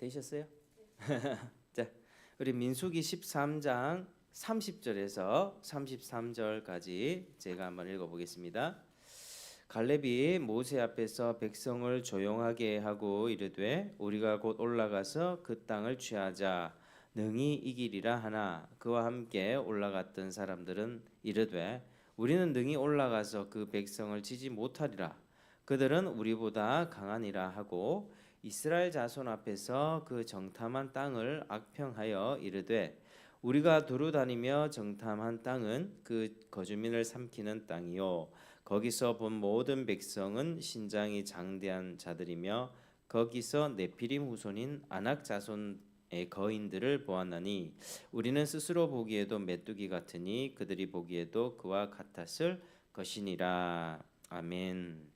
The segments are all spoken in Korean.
되셨어요? 자, 우리 민수기 13장 30절에서 33절까지 제가 한번 읽어보겠습니다. 갈렙이 모세 앞에서 백성을 조용하게 하고 이르되 우리가 곧 올라가서 그 땅을 취하자 능히 이기리라 하나 그와 함께 올라갔던 사람들은 이르되 우리는 능히 올라가서 그 백성을 치지 못하리라 그들은 우리보다 강하니라 하고 이스라엘 자손 앞에서 그 정탐한 땅을 악평하여 이르되 우리가 두루 다니며 정탐한 땅은 그 거주민을 삼키는 땅이요 거기서 본 모든 백성은 신장이 장대한 자들이며 거기서 네피림 후손인 아낙 자손의 거인들을 보았나니 우리는 스스로 보기에도 메뚜기 같으니 그들이 보기에도 그와 같았을 것이니라. 아멘.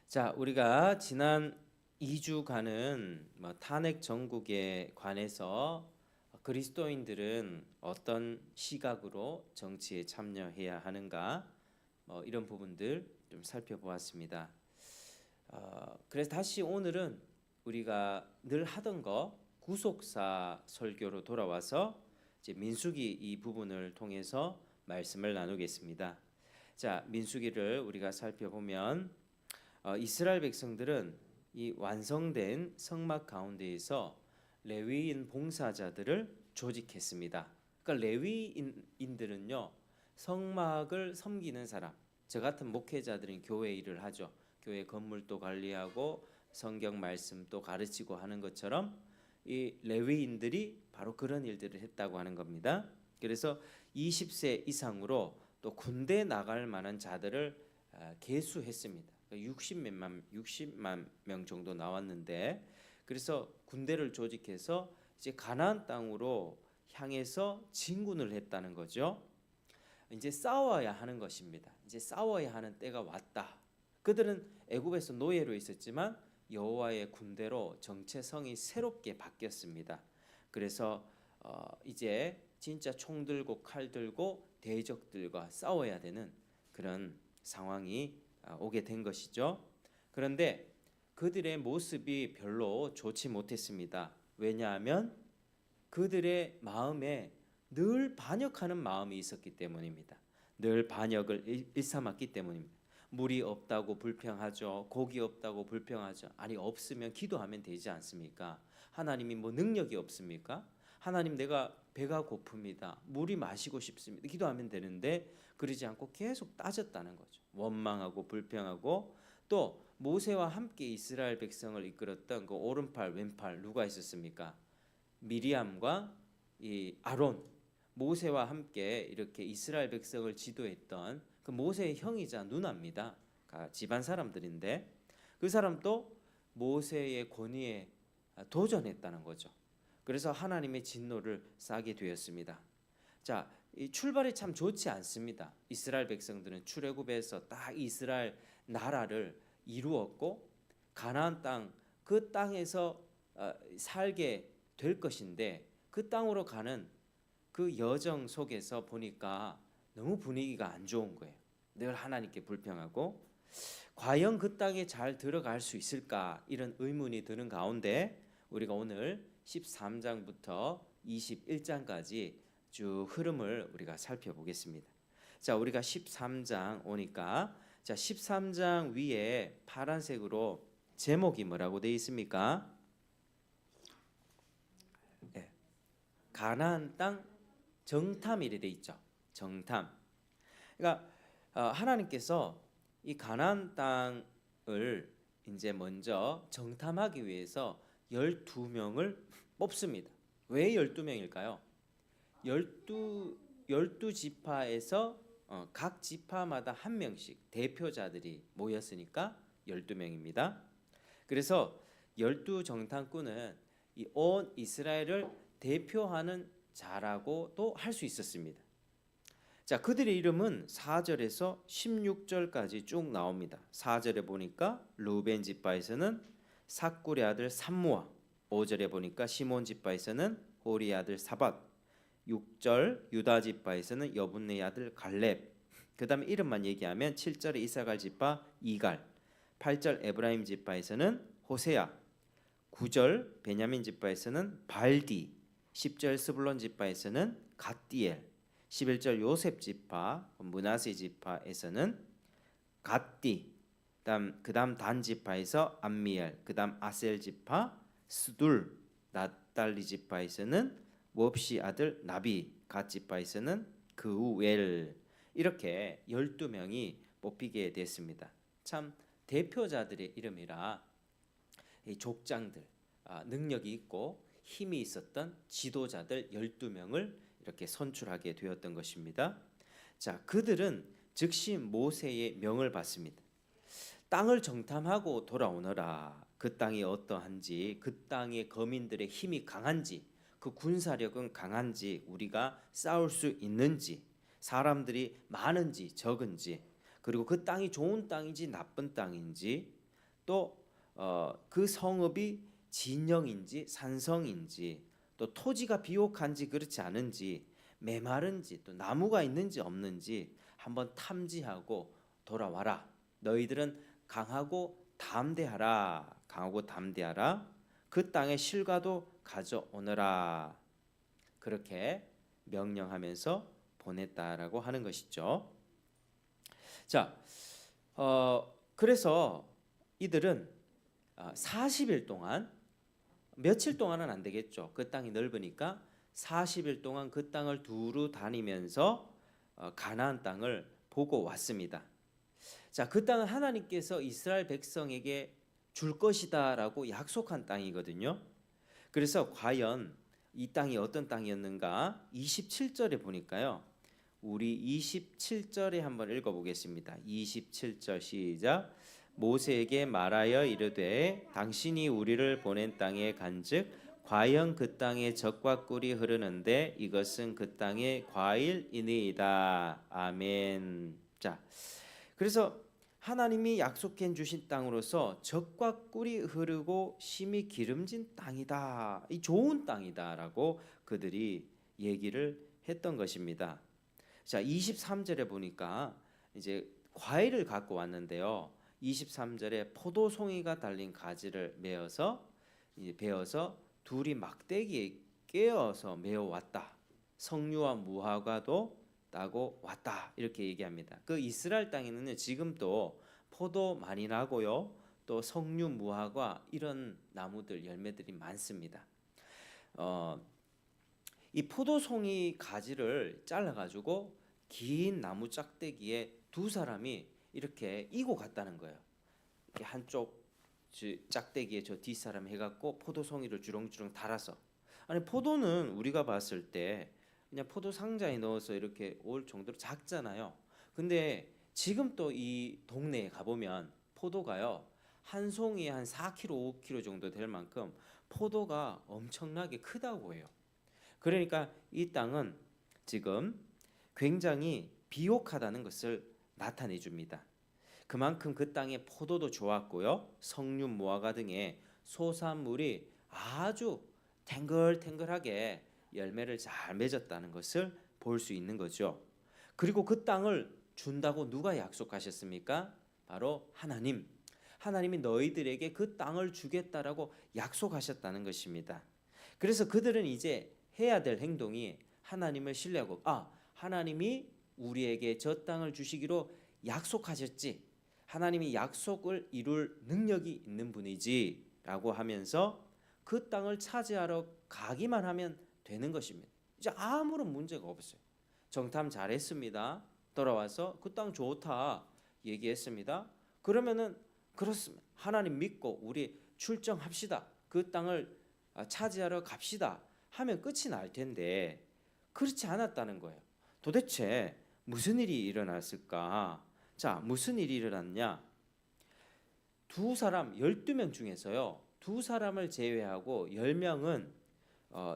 자, 우리가 지난 2주간은 탄핵 정국에 관해서 그리스도인들은 어떤 시각으로 정치에 참여해야 하는가 이런 부분들 좀 살펴보았습니다. 그래서 다시 오늘은 우리가 늘 하던 거 구속사 설교로 돌아와서 이제 민수기 이 부분을 통해서 말씀을 나누겠습니다. 자, 민수기를 우리가 살펴보면 이스라엘 백성들은 이 완성된 성막 가운데에서 레위인 봉사자들을 조직했습니다. 그러니까 레위인들은요 성막을 섬기는 사람, 저 같은 목회자들은 교회 일을 하죠. 교회 건물도 관리하고 성경 말씀도 가르치고 하는 것처럼 이 레위인들이 바로 그런 일들을 했다고 하는 겁니다. 그래서 20세 이상으로 또 군대 나갈 만한 자들을 계수했습니다. 60만 명 정도 나왔는데 그래서 군대를 조직해서 이제 가나안 땅으로 향해서 진군을 했다는 거죠. 이제 싸워야 하는 것입니다. 이제 싸워야 하는 때가 왔다. 그들은 애굽에서 노예로 있었지만 여호와의 군대로 정체성이 새롭게 바뀌었습니다. 그래서 이제 진짜 총 들고 칼 들고 대적들과 싸워야 되는 그런 상황이 오게 된 것이죠. 그런데 그들의 모습이 별로 좋지 못했습니다. 왜냐하면 그들의 마음에 늘 반역하는 마음이 있었기 때문입니다. 늘 반역을 일삼았기 때문입니다. 물이 없다고 불평하죠. 고기 없다고 불평하죠. 아니 없으면 기도하면 되지 않습니까? 하나님이 뭐 능력이 없습니까? 하나님 내가 배가 고픕니다. 물이 마시고 싶습니다. 기도하면 되는데 그러지 않고 계속 따졌다는 거죠. 원망하고 불평하고 또 모세와 함께 이스라엘 백성을 이끌었던 그 오른팔 왼팔 누가 있었습니까? 미리암과 이 아론, 모세와 함께 이렇게 이스라엘 백성을 지도했던 그 모세의 형이자 누나입니다. 집안 사람들인데 그 사람도 모세의 권위에 도전했다는 거죠. 그래서 하나님의 진노를 쌓게 되었습니다. 자, 이 출발이 참 좋지 않습니다. 이스라엘 백성들은 출애굽에서 딱 이스라엘 나라를 이루었고 가나안 땅 그 땅에서 살게 될 것인데 그 땅으로 가는 그 여정 속에서 보니까 너무 분위기가 안 좋은 거예요. 늘 하나님께 불평하고 과연 그 땅에 잘 들어갈 수 있을까 이런 의문이 드는 가운데 우리가 오늘 13장부터 21장까지 쭉 흐름을 우리가 살펴보겠습니다. 자, 우리가 13장 오니까 자, 13장 위에 파란색으로 제목이 뭐라고 되어 있습니까? 네. 가나안 땅 정탐 이래 돼 있죠. 정탐. 그러니까 하나님께서 이 가나안 땅을 이제 먼저 정탐하기 위해서 12명을 뽑습니다. 왜 12명일까요? 12지파에서 각 지파마다 한 명씩 대표자들이 모였으니까 12명입니다. 그래서 12정탐꾼은 이 온 이스라엘을 대표하는 자라고도 할 수 있었습니다. 자, 그들의 이름은 4절에서 16절까지 쭉 나옵니다. 4절에 보니까 르우벤 지파에서는 삭굴의 아들 삼무아, 5절에 보니까 시몬 지파에서는 호리의 아들 사밧, 6절 유다 지파에서는 여분네의 아들 갈렙, 그 다음에 이름만 얘기하면 7절에 이사갈 지파 이갈, 8절 에브라임 지파에서는 호세야, 9절 베냐민 지파에서는 발디, 10절 스불론 지파에서는 갓디엘, 11절 요셉 지파 므낫세 지파에서는 갓디, 그다음 단 지파에서 암미엘, 그다음 아셀 지파 스둘, 납달리 지파에서는 몹시 아들 나비, 갓 지파에서는 그우엘, 이렇게 12명이 뽑히게 됐습니다. 참 대표자들의 이름이라 이 족장들, 능력이 있고 힘이 있었던 지도자들 12명을 이렇게 선출하게 되었던 것입니다. 자, 그들은 즉시 모세의 명을 받습니다. 땅을 정탐하고 돌아오너라. 그 땅이 어떠한지, 그 땅의 거민들의 힘이 강한지, 그 군사력은 강한지, 우리가 싸울 수 있는지, 사람들이 많은지 적은지, 그리고 그 땅이 좋은 땅인지 나쁜 땅인지, 또 그 성읍이 진영인지 산성인지, 또 토지가 비옥한지 그렇지 않은지, 메마른지, 또 나무가 있는지 없는지 한번 탐지하고 돌아와라. 너희들은 강하고 담대하라. 강하고 담대하라. 그 땅의 실과도 가져오너라. 그렇게 명령하면서 보냈다라고 하는 것이죠. 자, 그래서 이들은 40일 동안, 며칠 동안은 안 되겠죠. 그 땅이 넓으니까 40일 동안 그 땅을 두루 다니면서 가나안 땅을 보고 왔습니다. 자, 그 땅은 하나님께서 이스라엘 백성에게 줄 것이다라고 약속한 땅이거든요. 그래서 과연 이 땅이 어떤 땅이었는가? 27절에 보니까요. 우리 27절에 한번 읽어보겠습니다. 27절 시작. 모세에게 말하여 이르되 당신이 우리를 보낸 땅에 간즉 과연 그 땅에 젖과 꿀이 흐르는데 이것은 그 땅의 과일이니이다. 아멘. 자, 그래서 하나님이 약속해 주신 땅으로서 젖과 꿀이 흐르고 심이 기름진 땅이다. 이 좋은 땅이다라고 그들이 얘기를 했던 것입니다. 자, 23절에 보니까 이제 과일을 갖고 왔는데요. 23절에 포도송이가 달린 가지를 베어서 둘이 막대기에 깨어서 메어 왔다. 석류와 무화과도 따고 왔다. 이렇게 얘기합니다. 그 이스라엘 땅에는 지금도 포도 많이 나고요. 또 석류, 무화과 이런 나무들, 열매들이 많습니다. 이 포도송이 가지를 잘라가지고 긴 나무 짝대기에 두 사람이 이렇게 이고 갔다는 거예요. 이렇게 한쪽 짝대기에 저 뒷사람 해갖고 포도송이를 주렁주렁 달아서. 아니, 포도는 우리가 봤을 때 그냥 포도 상자에 넣어서 이렇게 올 정도로 작잖아요. 근데 지금 또 이 동네에 가보면 포도가요, 한 송이에 한 4kg, 5kg 정도 될 만큼 포도가 엄청나게 크다고 해요. 그러니까 이 땅은 지금 굉장히 비옥하다는 것을 나타내 줍니다. 그만큼 그 땅의 포도도 좋았고요. 석류, 무화과 등의 소산물이 아주 탱글탱글하게 열매를 잘 맺었다는 것을 볼 수 있는 거죠. 그리고 그 땅을 준다고 누가 약속하셨습니까? 바로 하나님. 하나님이 너희들에게 그 땅을 주겠다라고 약속하셨다는 것입니다. 그래서 그들은 이제 해야 될 행동이 하나님을 신뢰하고, 하나님이 우리에게 저 땅을 주시기로 약속하셨지. 하나님이 약속을 이룰 능력이 있는 분이지 라고 하면서 그 땅을 차지하러 가기만 하면 되는 것입니다. 이제 아무런 문제가 없어요. 정탐 잘했습니다. 돌아와서 그 땅 좋다 얘기했습니다. 그러면은 그렇습니다. 하나님 믿고 우리 출정합시다. 그 땅을 차지하러 갑시다 하면 끝이 날 텐데 그렇지 않았다는 거예요. 도대체 무슨 일이 일어났을까? 자, 무슨 일이 일어났냐? 두 사람 12명 중에서요. 두 사람을 제외하고 10명은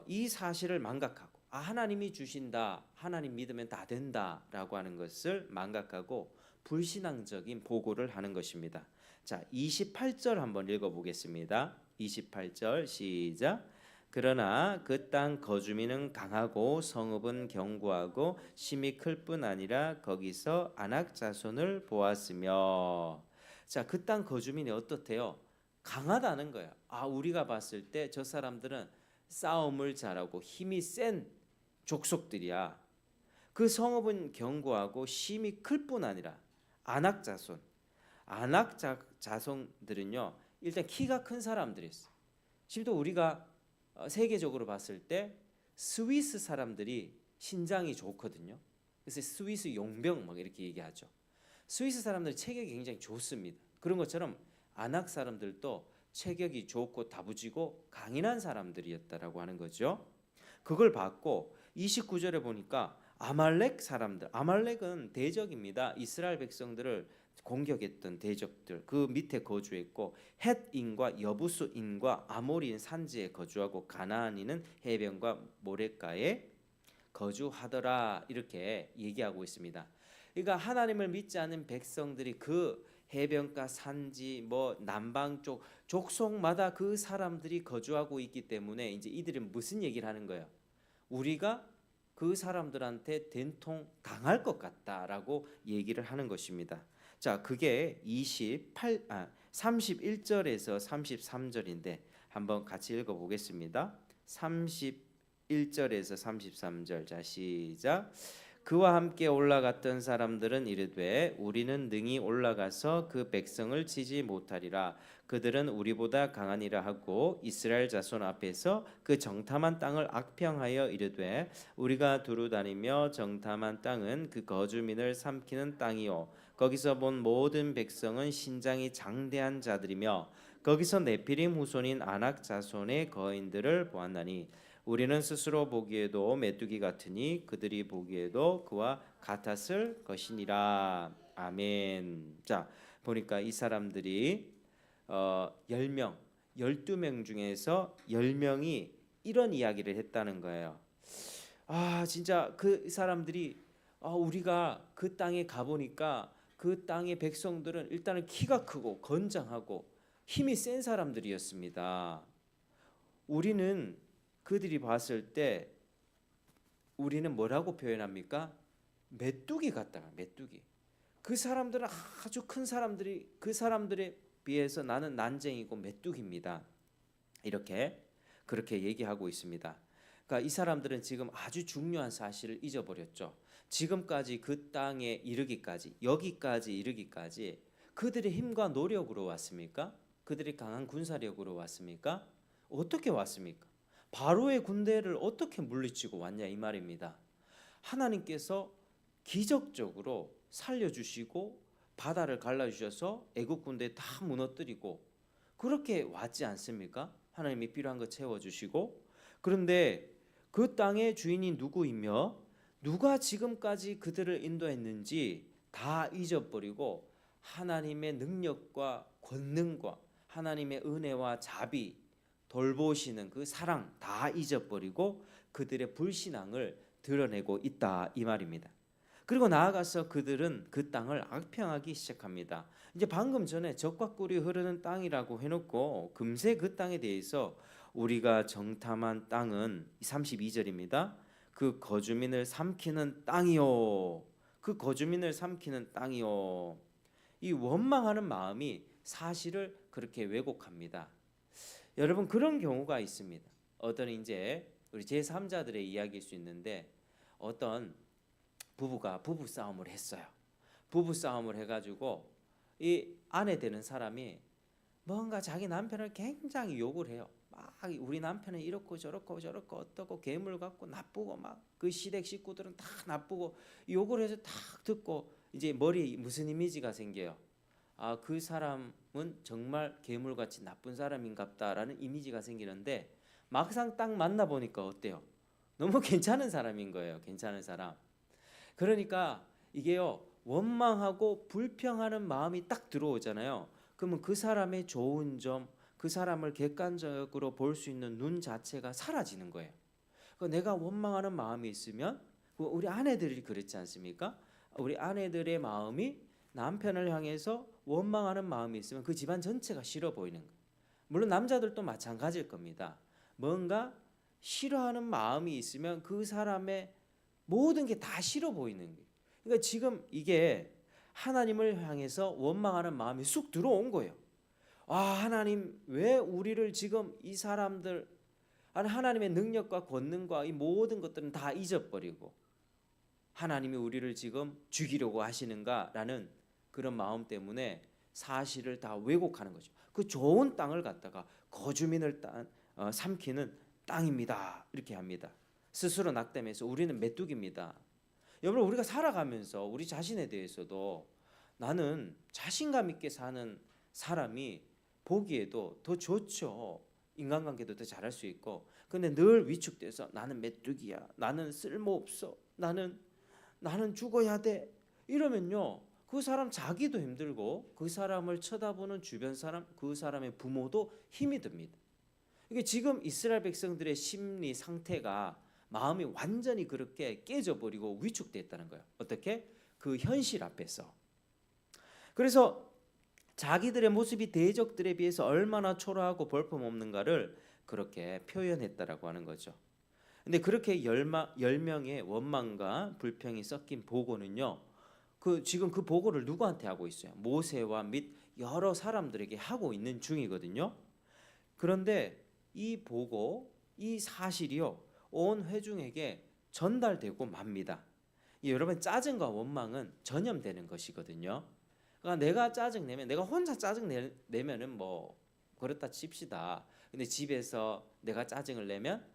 이 사실을 망각하고 하나님이 주신다. 하나님 믿으면 다 된다라고 하는 것을 망각하고 불신앙적인 보고를 하는 것입니다. 자, 28절 한번 읽어보겠습니다. 28절 시작. 그러나 그 땅 거주민은 강하고 성읍은 견고하고 심이 클 뿐 아니라 거기서 아낙 자손을 보았으며. 자, 그 땅 거주민이 어떻대요? 강하다는 거야. 우리가 봤을 때 저 사람들은 싸움을 잘하고 힘이 센 족속들이야. 그 성읍은 견고하고 심이 클 뿐 아니라 아낙 자손들은요 일단 키가 큰 사람들이었어. 지금도 우리가 세계적으로 봤을 때 스위스 사람들이 신장이 좋거든요. 그래서 스위스 용병 막 이렇게 얘기하죠. 스위스 사람들 체격이 굉장히 좋습니다. 그런 것처럼 아낙 사람들도 체격이 좋고 다부지고 강인한 사람들이었다라고 하는 거죠. 그걸 봤고 29절에 보니까 아말렉 사람들, 아말렉은 대적입니다. 이스라엘 백성들을 공격했던 대적들, 그 밑에 거주했고 헷인과 여부수인과 아모리인 산지에 거주하고 가나안인은 해변과 모래가에 거주하더라, 이렇게 얘기하고 있습니다. 그러니까 하나님을 믿지 않는 백성들이 그 해변가 산지 뭐 남방 쪽 족속마다 그 사람들이 거주하고 있기 때문에 이제 이들은 무슨 얘기를 하는 거예요? 우리가 그 사람들한테 된통 당할 것 같다라고 얘기를 하는 것입니다. 자, 그게 31절에서 33절인데 한번 같이 읽어 보겠습니다. 31절에서 33절. 자, 시작. 그와 함께 올라갔던 사람들은 이르되 우리는 능히 올라가서 그 백성을 치지 못하리라. 그들은 우리보다 강하니라 하고 이스라엘 자손 앞에서 그 정탐한 땅을 악평하여 이르되 우리가 두루 다니며 정탐한 땅은 그 거주민을 삼키는 땅이요 거기서 본 모든 백성은 신장이 장대한 자들이며 거기서 네피림 후손인 아낙 자손의 거인들을 보았나니 우리는 스스로 보기에도 메뚜기 같으니 그들이 보기에도 그와 같았을 것이니라. 아멘. 자, 보니까 이 사람들이 10명, 12명 중에서 10명이 이런 이야기를 했다는 거예요. 진짜 그 사람들이 우리가 그 땅에 가보니까 그 땅의 백성들은 일단은 키가 크고 건장하고 힘이 센 사람들이었습니다. 우리는 그들이 봤을 때 우리는 뭐라고 표현합니까? 메뚜기 같다. 메뚜기. 그 사람들은 아주 큰 사람들이 그 사람들에 비해서 나는 난쟁이고 메뚜기입니다. 그렇게 얘기하고 있습니다. 그러니까 이 사람들은 지금 아주 중요한 사실을 잊어버렸죠. 지금까지 그 땅에 이르기까지 여기까지 이르기까지 그들의 힘과 노력으로 왔습니까? 그들이 강한 군사력으로 왔습니까? 어떻게 왔습니까? 바로의 군대를 어떻게 물리치고 왔냐 이 말입니다. 하나님께서 기적적으로 살려주시고 바다를 갈라주셔서 애국 군대 다 무너뜨리고 그렇게 왔지 않습니까? 하나님이 필요한 거 채워주시고. 그런데 그 땅의 주인이 누구이며 누가 지금까지 그들을 인도했는지 다 잊어버리고 하나님의 능력과 권능과 하나님의 은혜와 자비 돌보시는 그 사랑 다 잊어버리고 그들의 불신앙을 드러내고 있다 이 말입니다. 그리고 나아가서 그들은 그 땅을 악평하기 시작합니다. 이제 방금 전에 적과 꿀이 흐르는 땅이라고 해놓고 금세 그 땅에 대해서 우리가 정탐한 땅은 32절입니다. 그 거주민을 삼키는 땅이요. 그 거주민을 삼키는 땅이요. 이 원망하는 마음이 사실을 그렇게 왜곡합니다. 여러분 그런 경우가 있습니다. 어떤 이제 우리 제3자들의 이야기일 수 있는데 어떤 부부가 부부 싸움을 했어요. 부부 싸움을 해가지고 이 아내 되는 사람이 뭔가 자기 남편을 굉장히 욕을 해요. 막 우리 남편은 이렇고 저렇고 어떻고 괴물 같고 나쁘고 막 그 시댁 식구들은 다 나쁘고 욕을 해서 딱 듣고 이제 머리에 무슨 이미지가 생겨요. 그 사람은 정말 괴물같이 나쁜 사람인갑다라는 이미지가 생기는데 막상 딱 만나보니까 어때요? 너무 괜찮은 사람인 거예요. 괜찮은 사람. 그러니까 이게요 원망하고 불평하는 마음이 딱 들어오잖아요. 그러면 그 사람의 좋은 점, 그 사람을 객관적으로 볼 수 있는 눈 자체가 사라지는 거예요. 그러니까 내가 원망하는 마음이 있으면 우리 아내들이 그렇지 않습니까? 우리 아내들의 마음이 남편을 향해서 원망하는 마음이 있으면 그 집안 전체가 싫어 보이는 거예요. 물론 남자들도 마찬가지일 겁니다. 뭔가 싫어하는 마음이 있으면 그 사람의 모든 게 다 싫어 보이는 거예요. 그러니까 지금 이게 하나님을 향해서 원망하는 마음이 쑥 들어온 거예요. 하나님 왜 우리를 지금 이 사람들, 아니 하나님의 능력과 권능과 이 모든 것들은 다 잊어버리고 하나님이 우리를 지금 죽이려고 하시는가라는 그런 마음 때문에 사실을 다 왜곡하는 거죠. 그 좋은 땅을 갖다가 거주민을 삼키는 땅입니다. 이렇게 합니다. 스스로 낙담해서 우리는 메뚜기입니다. 여러분, 우리가 살아가면서 우리 자신에 대해서도 나는 자신감 있게 사는 사람이 보기에도 더 좋죠. 인간관계도 더 잘할 수 있고. 근데 늘 위축돼서 나는 메뚜기야, 나는 쓸모없어, 나는 죽어야 돼, 이러면요 그 사람 자기도 힘들고 그 사람을 쳐다보는 주변 사람, 그 사람의 부모도 힘이 듭니다. 이게 지금 이스라엘 백성들의 심리 상태가, 마음이 완전히 그렇게 깨져버리고 위축됐다는 거예요. 어떻게? 그 현실 앞에서. 그래서 자기들의 모습이 대적들에 비해서 얼마나 초라하고 볼품없는가를 그렇게 표현했다라고 하는 거죠. 근데 그렇게 10명의 원망과 불평이 섞인 보고는요, 지금 그 보고를 누구한테 하고 있어요? 모세와 및 여러 사람들에게 하고 있는 중이거든요. 그런데 이 보고, 이 사실이요 온 회중에게 전달되고 맙니다. 여러분, 짜증과 원망은 전염되는 것이거든요. 그러니까 내가 짜증 내면, 내가 혼자 짜증 내면은 뭐 그렇다 칩시다. 근데 집에서 내가 짜증을 내면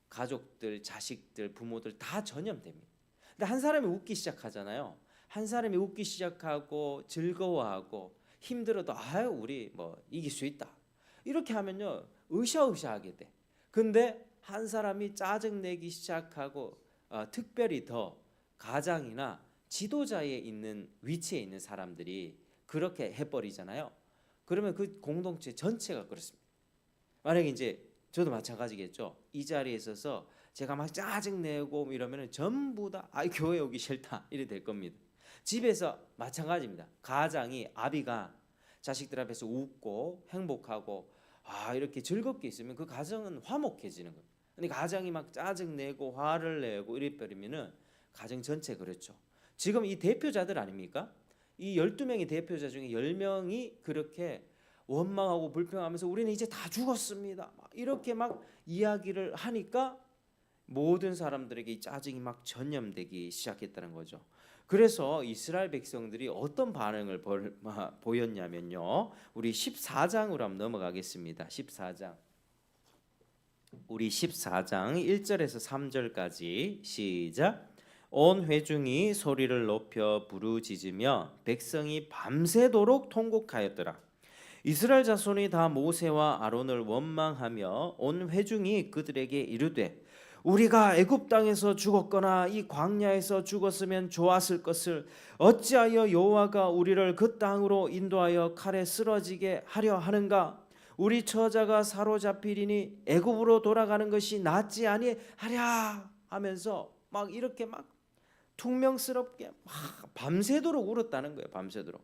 가족들, 자식들, 부모들 다 전염됩니다. 근데 한 사람이 웃기 시작하잖아요. 한 사람이 웃기 시작하고 즐거워하고 힘들어도 우리 뭐 이길 수 있다, 이렇게 하면요 으쌰으쌰하게 돼. 근데 한 사람이 짜증 내기 시작하고 특별히 더 가장이나 지도자에 있는 위치에 있는 사람들이 그렇게 해버리잖아요. 그러면 그 공동체 전체가 그렇습니다. 만약에 이제 저도 마찬가지겠죠. 이 자리에 있어서 제가 막 짜증내고 이러면 전부 다 교회 오기 싫다 이래 될 겁니다. 집에서 마찬가지입니다. 가장이, 아비가 자식들 앞에서 웃고 행복하고 이렇게 즐겁게 있으면 그 가정은 화목해지는 거예요. 근데 가장이 막 짜증내고 화를 내고 이래버리면은 가정 전체 그렇죠. 지금 이 대표자들 아닙니까? 이 12명의 대표자 중에 10명이 그렇게 원망하고 불평하면서 우리는 이제 다 죽었습니다, 이렇게 막 이야기를 하니까 모든 사람들에게 이 짜증이 막 전염되기 시작했다는 거죠. 그래서 이스라엘 백성들이 어떤 반응을 보였냐면요, 우리 14장으로 한번 넘어가겠습니다. 14장, 우리 14장 1절에서 3절까지 시작. 온 회중이 소리를 높여 부르짖으며 백성이 밤새도록 통곡하였더라. 이스라엘 자손이 다 모세와 아론을 원망하며 온 회중이 그들에게 이르되 우리가 애굽 땅에서 죽었거나 이 광야에서 죽었으면 좋았을 것을 어찌하여 여호와가 우리를 그 땅으로 인도하여 칼에 쓰러지게 하려 하는가? 우리 처자가 사로잡히리니 애굽으로 돌아가는 것이 낫지 아니하랴 하면서 막 이렇게 막 퉁명스럽게 막 밤새도록 울었다는 거예요. 밤새도록.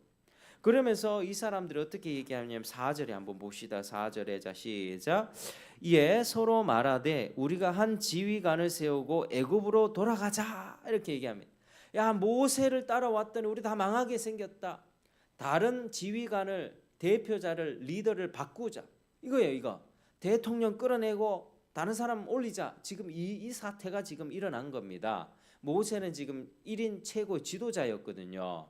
그러면서 이 사람들이 어떻게 얘기하냐면 4절에 한번 봅시다. 4절에 자 시작. 이에 서로 말하되 우리가 한 지휘관을 세우고 애굽으로 돌아가자, 이렇게 얘기합니다. 야, 모세를 따라왔더니 우리 다 망하게 생겼다. 다른 지휘관을, 대표자를, 리더를 바꾸자, 이거예요. 이거 대통령 끌어내고 다른 사람 올리자. 지금 이 사태가 지금 일어난 겁니다. 모세는 지금 1인 최고 지도자였거든요.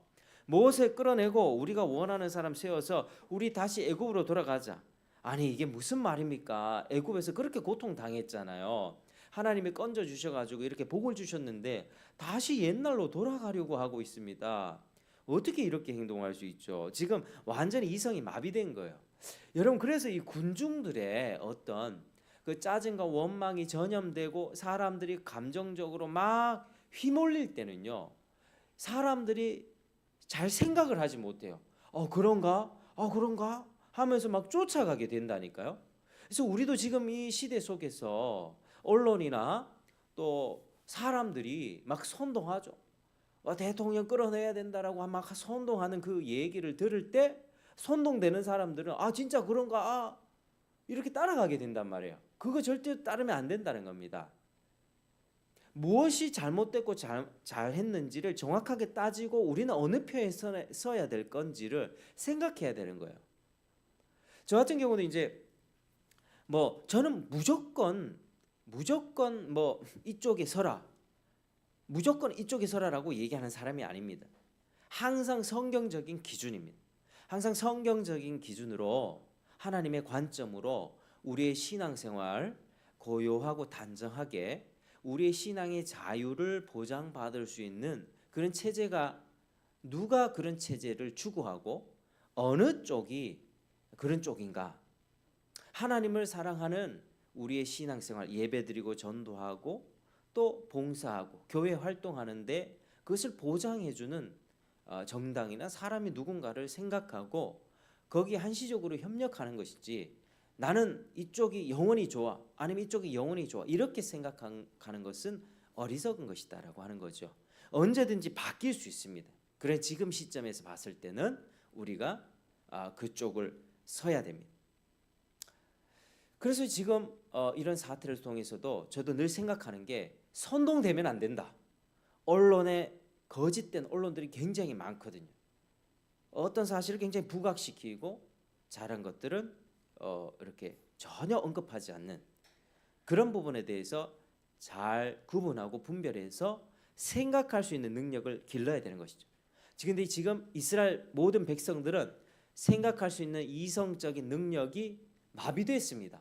모세 끌어내고 우리가 원하는 사람 세워서 우리 다시 애굽으로 돌아가자. 아니 이게 무슨 말입니까? 애굽에서 그렇게 고통당했잖아요. 하나님이 건져 주셔가지고 이렇게 복을 주셨는데 다시 옛날로 돌아가려고 하고 있습니다. 어떻게 이렇게 행동할 수 있죠? 지금 완전히 이성이 마비된 거예요. 여러분, 그래서 이 군중들의 어떤 그 짜증과 원망이 전염되고 사람들이 감정적으로 막 휘몰릴 때는요, 사람들이 잘 생각을 하지 못해요. 그런가? 그런가? 하면서 막 쫓아가게 된다니까요. 그래서 우리도 지금 이 시대 속에서 언론이나 또 사람들이 막 선동하죠. 대통령 끌어내야 된다라고 막 선동하는 그 얘기를 들을 때 선동되는 사람들은 진짜 그런가? 이렇게 따라가게 된단 말이에요. 그거 절대 따르면 안 된다는 겁니다. 무엇이 잘못됐고 잘했는지를 정확하게 따지고 우리는 어느 표에 서야 될 건지를 생각해야 되는 거예요. 저 같은 경우는 이제 뭐 저는 무조건 뭐 이쪽에 서라, 무조건 이쪽에 서라라고 얘기하는 사람이 아닙니다. 항상 성경적인 기준입니다. 항상 성경적인 기준으로 하나님의 관점으로 우리의 신앙생활 고요하고 단정하게 우리의 신앙의 자유를 보장받을 수 있는 그런 체제가, 누가 그런 체제를 추구하고 어느 쪽이 그런 쪽인가? 하나님을 사랑하는 우리의 신앙생활, 예배드리고 전도하고 또 봉사하고 교회 활동하는데 그것을 보장해주는 정당이나 사람이 누군가를 생각하고 거기에 한시적으로 협력하는 것이지, 나는 이쪽이 영원히 좋아 아니면 이쪽이 영원히 좋아 이렇게 생각하는 것은 어리석은 것이다라고 하는 거죠. 언제든지 바뀔 수 있습니다. 그래 지금 시점에서 봤을 때는 우리가 그쪽을 서야 됩니다. 그래서 지금 이런 사태를 통해서도 저도 늘 생각하는 게, 선동되면 안 된다. 언론에 거짓된 언론들이 굉장히 많거든요. 어떤 사실을 굉장히 부각시키고 잘한 것들은 이렇게 전혀 언급하지 않는 그런 부분에 대해서 잘 구분하고 분별해서 생각할 수 있는 능력을 길러야 되는 것이죠. 그런데 지금 이스라엘 모든 백성들은 생각할 수 있는 이성적인 능력이 마비됐습니다.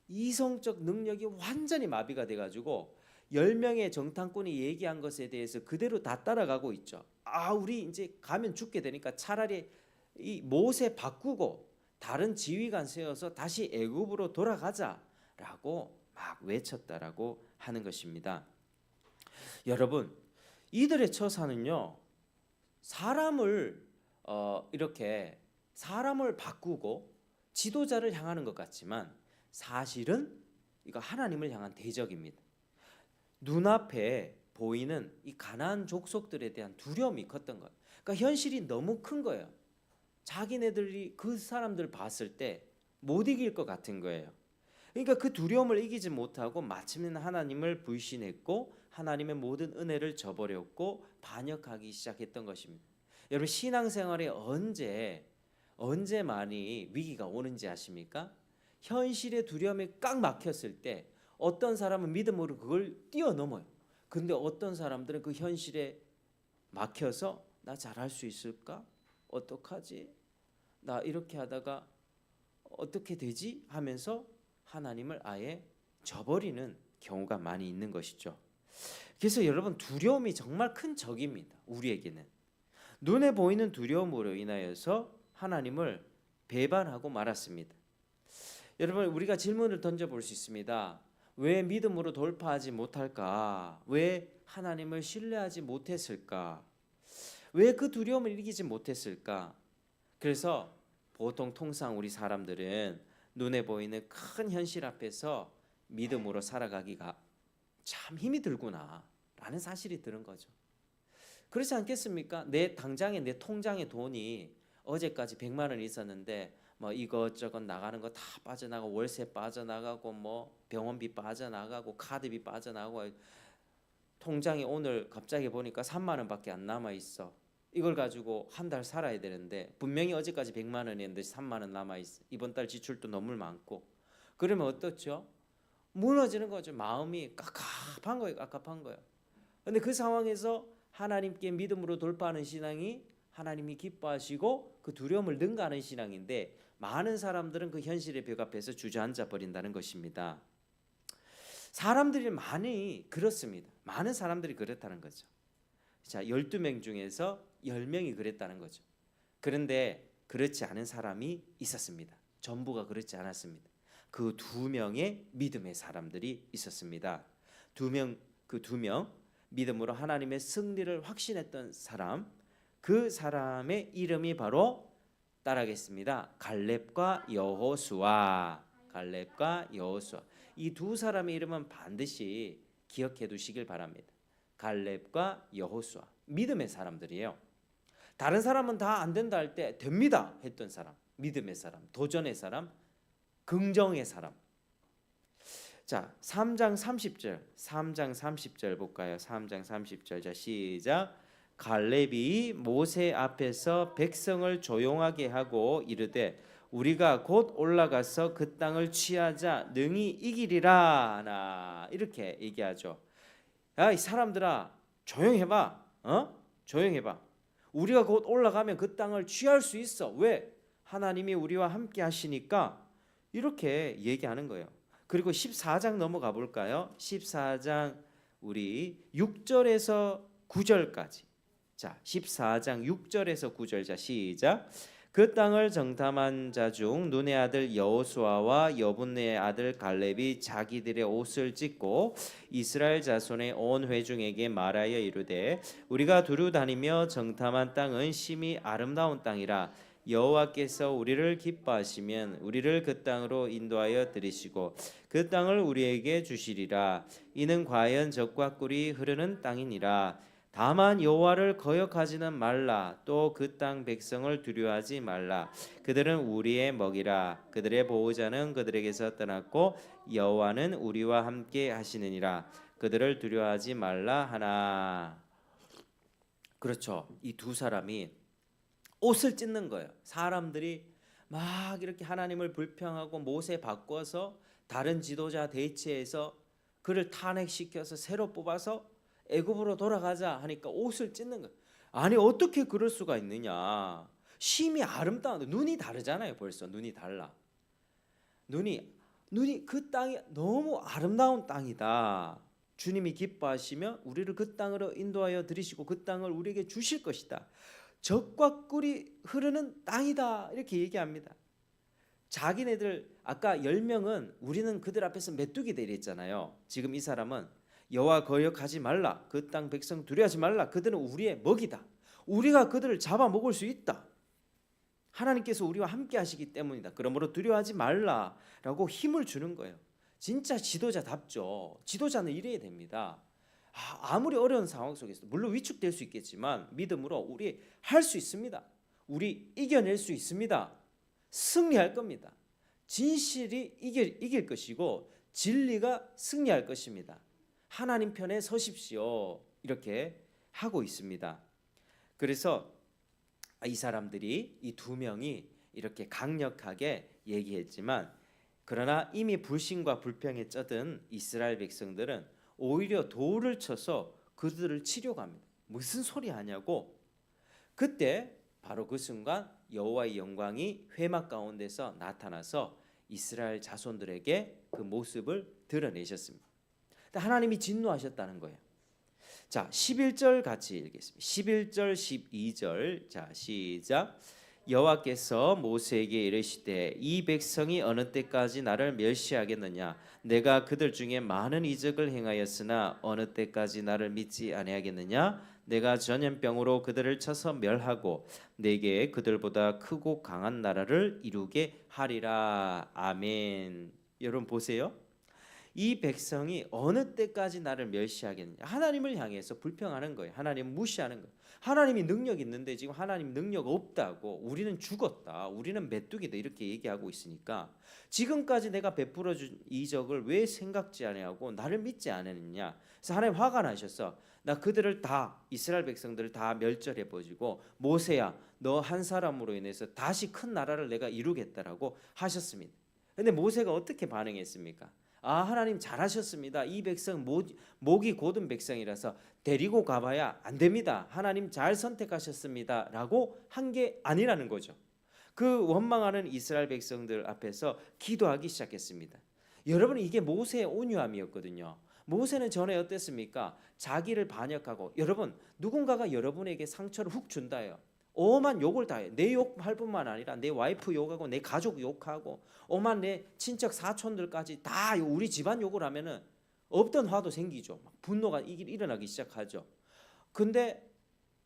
이성적 능력이 완전히 마비가 돼가지고 10명의 정탐꾼이 얘기한 것에 대해서 그대로 다 따라가고 있죠. 우리 이제 가면 죽게 되니까 차라리 이 모세 바꾸고 다른 지휘관 세워서 다시 애굽으로 돌아가자라고 막 외쳤다라고 하는 것입니다. 여러분, 이들의 처사는요, 사람을 이렇게 사람을 바꾸고 지도자를 향하는 것 같지만 사실은 이거 하나님을 향한 대적입니다. 눈앞에 보이는 이 가나안 족속들에 대한 두려움이 컸던 거예요. 그러니까 현실이 너무 큰 거예요. 자기네들이 그 사람들 봤을 때 못 이길 것 같은 거예요. 그러니까 그 두려움을 이기지 못하고 마침내 하나님을 불신했고 하나님의 모든 은혜를 저버렸고 반역하기 시작했던 것입니다. 여러분, 신앙생활에 언제 많이 위기가 오는지 아십니까? 현실의 두려움에 꽉 막혔을 때 어떤 사람은 믿음으로 그걸 뛰어넘어요. 근데 어떤 사람들은 그 현실에 막혀서 나 잘할 수 있을까? 어떡하지? 나 이렇게 하다가 어떻게 되지? 하면서 하나님을 아예 저버리는 경우가 많이 있는 것이죠. 그래서 여러분, 두려움이 정말 큰 적입니다. 우리에게는 눈에 보이는 두려움으로 인하여서 하나님을 배반하고 말았습니다. 여러분, 우리가 질문을 던져볼 수 있습니다. 왜 믿음으로 돌파하지 못할까? 왜 하나님을 신뢰하지 못했을까? 왜 그 두려움을 이기지 못했을까? 그래서 통상 우리 사람들은 눈에 보이는 큰 현실 앞에서 믿음으로 살아가기가 참 힘이 들구나 라는 사실이 드는 거죠. 그렇지 않겠습니까? 당장에 내 통장에 돈이 어제까지 100만 원이 있었는데 뭐 이것저것 나가는 거 다 빠져나가고, 월세 빠져나가고, 뭐 병원비 빠져나가고, 카드비 빠져나가고, 통장에 오늘 갑자기 보니까 3만 원밖에 안 남아 있어. 이걸 가지고 한 달 살아야 되는데 분명히 어제까지 100만 원이었는데 3만 원 남아 있어. 이번 달 지출도 너무 많고. 그러면 어떻죠? 무너지는 거죠. 마음이 깝깝한 거예요. 깝깝한 거예요. 근데 그 상황에서 하나님께 믿음으로 돌파하는 신앙이 하나님이 기뻐하시고 그 두려움을 능가하는 신앙인데, 많은 사람들은 그 현실의 벽 앞에서 주저앉아 버린다는 것입니다. 사람들이 많이 그렇습니다. 많은 사람들이 그렇다는 거죠. 자, 12명 중에서 10명이 그랬다는 거죠. 그런데 그렇지 않은 사람이 있었습니다. 전부가 그렇지 않았습니다. 그 2명의 믿음의 사람들이 있었습니다. 그 2명 믿음으로 하나님의 승리를 확신했던 사람, 그 사람의 이름이 바로 따라하겠습니다. 갈렙과 여호수아. 이 두 사람의 이름은 반드시 기억해 두시길 바랍니다. 갈렙과 여호수아, 믿음의 사람들이에요. 다른 사람은 다 안 된다 할 때 됩니다 했던 사람, 믿음의 사람, 도전의 사람, 긍정의 사람. 자, 3장 30절 볼까요? 3장 30절. 자, 시작. 갈렙이 모세 앞에서 백성을 조용하게 하고 이르되 우리가 곧 올라가서 그 땅을 취하자 능히 이기리라 하나 이렇게 얘기하죠. 야, 이 사람들아 조용해봐. 조용해봐. 우리가 곧 올라가면 그 땅을 취할 수 있어. 왜? 하나님이 우리와 함께 하시니까 이렇게 얘기하는 거예요. 그리고 14장 넘어가 볼까요? 14장 우리 6절에서 9절까지. 자, 14장 6절에서 9절. 자, 시작. 그 땅을 정탐한 자 중 눈의 아들 여호수아와 여분네의 아들 갈렙이 자기들의 옷을 찢고 이스라엘 자손의 온 회중에게 말하여 이르되 우리가 두루 다니며 정탐한 땅은 심히 아름다운 땅이라 여호와께서 우리를 기뻐하시면 우리를 그 땅으로 인도하여 들이시고 그 땅을 우리에게 주시리라. 이는 과연 젖과 꿀이 흐르는 땅이니라. 다만 여호와를 거역하지는 말라. 또 그 땅 백성을 두려워하지 말라. 그들은 우리의 먹이라. 그들의 보호자는 그들에게서 떠났고 여호와는 우리와 함께 하시느니라. 그들을 두려워하지 말라 하나. 그렇죠. 이 두 사람이 옷을 찢는 거예요. 사람들이 막 이렇게 하나님을 불평하고 모세 바꿔서 다른 지도자 대체해서 그를 탄핵시켜서 새로 뽑아서 애굽으로 돌아가자 하니까 옷을 찢는 거예요. 아니 어떻게 그럴 수가 있느냐. 심히 아름다운 눈이 다르잖아요. 벌써 눈이 달라. 눈이 그 땅이 너무 아름다운 땅이다. 주님이 기뻐하시며 우리를 그 땅으로 인도하여 들이시고 그 땅을 우리에게 주실 것이다. 젖과 꿀이 흐르는 땅이다. 이렇게 얘기합니다. 자기네들 아까 10명은 우리는 그들 앞에서 메뚜기 되랬잖아요. 지금 이 사람은 여호와 거역하지 말라. 그 땅 백성 두려워하지 말라. 그들은 우리의 먹이다. 우리가 그들을 잡아먹을 수 있다. 하나님께서 우리와 함께 하시기 때문이다. 그러므로 두려워하지 말라라고 힘을 주는 거예요. 진짜 지도자답죠. 지도자는 이래야 됩니다. 아무리 어려운 상황 속에서 물론 위축될 수 있겠지만 믿음으로 우리 할 수 있습니다. 우리 이겨낼 수 있습니다. 승리할 겁니다. 진실이 이길 것이고 진리가 승리할 것입니다. 하나님 편에 서십시오. 이렇게 하고 있습니다. 그래서 이 사람들이 이 두 명이 이렇게 강력하게 얘기했지만 그러나 이미 불신과 불평에 쩌든 이스라엘 백성들은 오히려 돌을 쳐서 그들을 치려고 합니다. 무슨 소리 하냐고. 그때 바로 그 순간 여호와의 영광이 회막 가운데서 나타나서 이스라엘 자손들에게 그 모습을 드러내셨습니다. 하나님이 진노하셨다는 거예요. 자, 11절 같이 읽겠습니다. 11절 12절. 자, 시작. 여호와께서 모세에게 이르시되 이 백성이 어느 때까지 나를 멸시하겠느냐. 내가 그들 중에 많은 이적을 행하였으나 어느 때까지 나를 믿지 아니하겠느냐. 내가 전염병으로 그들을 쳐서 멸하고 내게 그들보다 크고 강한 나라를 이루게 하리라. 아멘. 여러분 보세요. 이 백성이 어느 때까지 나를 멸시하겠느냐. 하나님을 향해서 불평하는 거예요. 하나님 무시하는 거예요. 하나님이 능력 있는데 지금 하나님 능력 없다고, 우리는 죽었다, 우리는 메뚜기다 이렇게 얘기하고 있으니까 지금까지 내가 베풀어 준 이적을 왜 생각지 아니하고 나를 믿지 않았느냐. 그래서 하나님 화가 나셔서 나 그들을 다, 이스라엘 백성들을 다 멸절해 버리고 모세야 너 한 사람으로 인해서 다시 큰 나라를 내가 이루겠다라고 하셨습니다. 근데 모세가 어떻게 반응했습니까? 하나님 잘하셨습니다. 이 백성 목이 곧은 백성이라서 데리고 가봐야 안 됩니다. 하나님 잘 선택하셨습니다. 라고 한 게 아니라는 거죠. 그 원망하는 이스라엘 백성들 앞에서 기도하기 시작했습니다. 여러분 이게 모세의 온유함이었거든요. 모세는 전에 어땠습니까? 자기를 반역하고, 여러분 누군가가 여러분에게 상처를 훅 준다요. 오만 욕을 다 해요. 내 욕할 뿐만 아니라 내 와이프 욕하고 내 가족 욕하고 오만 내 친척 사촌들까지 다 우리 집안 욕을 하면은 없던 화도 생기죠. 막 분노가 일어나기 시작하죠. 근데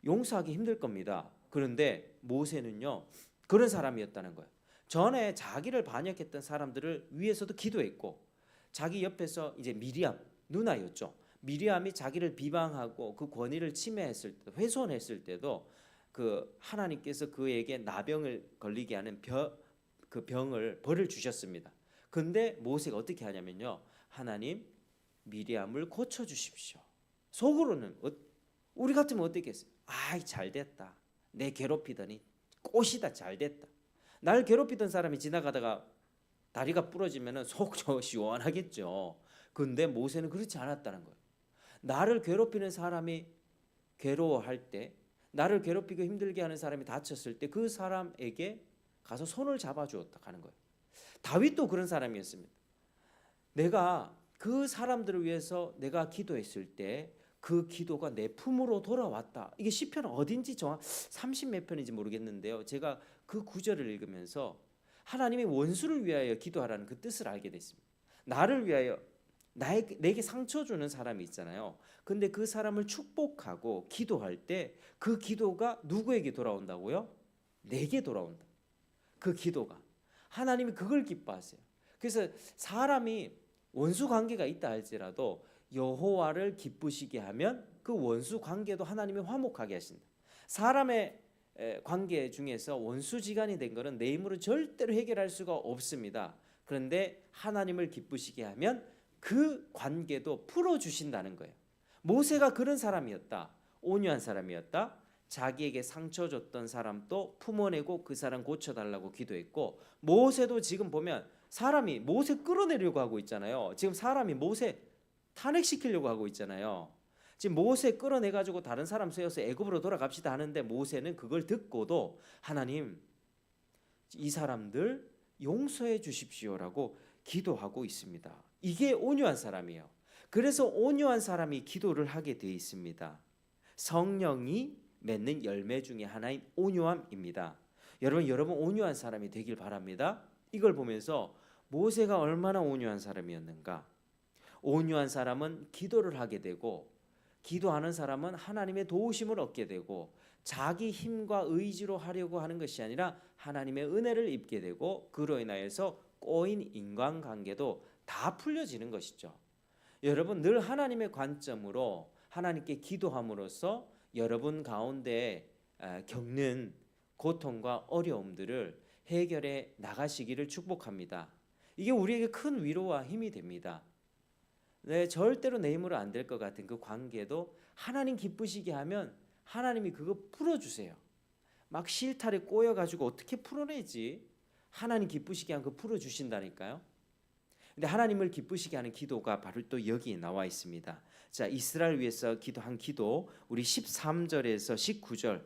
용서하기 힘들 겁니다. 그런데 모세는요 그런 사람이었다는 거예요. 전에 자기를 반역했던 사람들을 위해서도 기도했고, 자기 옆에서 이제 미리암 누나였죠. 미리암이 자기를 비방하고 그 권위를 침해했을 때, 훼손했을 때도 그 하나님께서 그에게 나병을 걸리게 하는 그 병을 벌을 주셨습니다. 근데 모세가 어떻게 하냐면요, 하나님 미리암을 고쳐 주십시오. 속으로는 우리 같으면 어떻겠어요? 아이 잘됐다, 내 괴롭히더니 꽃이다, 잘됐다, 날 괴롭히던 사람이 지나가다가 다리가 부러지면 속 시원하겠죠. 근데 모세는 그렇지 않았다는 거예요. 나를 괴롭히는 사람이 괴로워할 때, 나를 괴롭히고 힘들게 하는 사람이 다쳤을 때 그 사람에게 가서 손을 잡아주었다 하는 거예요. 다윗도 그런 사람이었습니다. 내가 그 사람들을 위해서 내가 기도했을 때 그 기도가 내 품으로 돌아왔다. 이게 시편 어딘지 정확 30몇 편인지 모르겠는데요. 제가 그 구절을 읽으면서 하나님이 원수를 위하여 기도하라는 그 뜻을 알게 됐습니다. 나를 위하여 내게 상처 주는 사람이 있잖아요. 근데 그 사람을 축복하고 기도할 때 그 기도가 누구에게 돌아온다고요? 내게 돌아온다. 그 기도가 하나님이 그걸 기뻐하세요. 그래서 사람이 원수 관계가 있다 할지라도 여호와를 기쁘시게 하면 그 원수 관계도 하나님이 화목하게 하신다. 사람의 관계 중에서 원수지간이 된 것은 내 힘으로 절대로 해결할 수가 없습니다. 그런데 하나님을 기쁘시게 하면 그 관계도 풀어주신다는 거예요. 모세가 그런 사람이었다. 온유한 사람이었다. 자기에게 상처 줬던 사람도 품어내고 그 사람 고쳐달라고 기도했고, 모세도 지금 보면 사람이 모세 끌어내려고 하고 있잖아요. 지금 사람이 모세 탄핵시키려고 하고 있잖아요. 지금 모세 끌어내가지고 다른 사람 세워서 애굽으로 돌아갑시다 하는데 모세는 그걸 듣고도 하나님 이 사람들 용서해 주십시오라고 기도하고 있습니다. 이게 온유한 사람이에요. 그래서 온유한 사람이 기도를 하게 되어 있습니다. 성령이 맺는 열매 중에 하나인 온유함입니다. 여러분 온유한 사람이 되길 바랍니다. 이걸 보면서 모세가 얼마나 온유한 사람이었는가. 온유한 사람은 기도를 하게 되고, 기도하는 사람은 하나님의 도우심을 얻게 되고, 자기 힘과 의지로 하려고 하는 것이 아니라 하나님의 은혜를 입게 되고, 그로 인하여서 꼬인 인간관계도 다 풀려지는 것이죠. 여러분 늘 하나님의 관점으로 하나님께 기도함으로써 여러분 가운데 겪는 고통과 어려움들을 해결해 나가시기를 축복합니다. 이게 우리에게 큰 위로와 힘이 됩니다. 절대로 내 힘으로 안 될 것 같은 그 관계도 하나님 기쁘시게 하면 하나님이 그거 풀어주세요. 막 실타래 꼬여가지고 어떻게 풀어내지? 하나님 기쁘시게 하면 그거 풀어주신다니까요. 근데 하나님을 기쁘시게 하는 기도가 바로 또 여기에 나와 있습니다. 자, 이스라엘 위해서 기도한 기도, 우리 13절에서 19절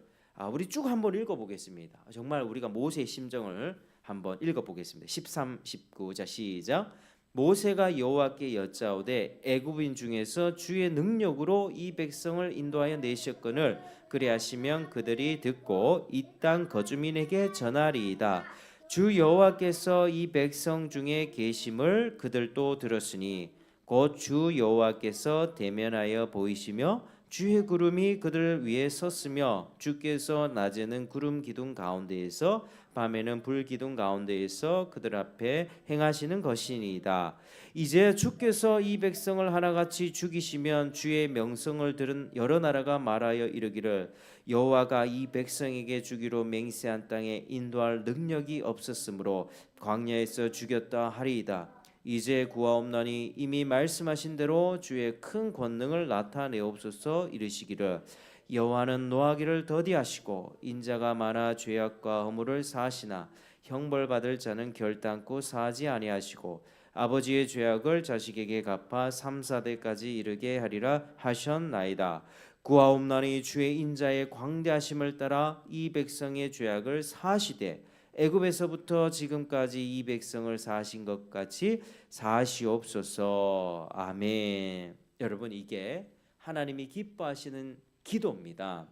우리 쭉 한번 읽어보겠습니다. 정말 우리가 모세의 심정을 한번 읽어보겠습니다. 13, 19, 자 시작. 모세가 여호와께 여짜오되 애굽인 중에서 주의 능력으로 이 백성을 인도하여 내셨거늘 그리하시면 그들이 듣고 이 땅 거주민에게 전하리이다. 주 여호와께서 이 백성 중에 계심을 그들도 들었으니 곧 주 여호와께서 대면하여 보이시며 주의 구름이 그들 위에 섰으며 주께서 낮에는 구름 기둥 가운데에서 밤에는 불 기둥 가운데에서 그들 앞에 행하시는 것이니이다. 이제 주께서 이 백성을 하나같이 죽이시면 주의 명성을 들은 여러 나라가 말하여 이르기를 여호와가 이 백성에게 주기로 맹세한 땅에 인도할 능력이 없었으므로 광야에서 죽였다 하리이다. 이제 구하옵나니 이미 말씀하신 대로 주의 큰 권능을 나타내옵소서. 이르시기를 여호와는 노하기를 더디하시고 인자가 많아 죄악과 허물을 사하시나 형벌받을 자는 결단코 사하지 아니하시고 아버지의 죄악을 자식에게 갚아 3, 4대까지 이르게 하리라 하셨나이다. 구하옵나니 주의 인자의 광대하심을 따라 이 백성의 죄악을 사하시되 애굽에서부터 지금까지 이 백성을 사하신 것 같이 사하시옵소서. 아멘. 여러분 이게 하나님이 기뻐하시는 기도입니다.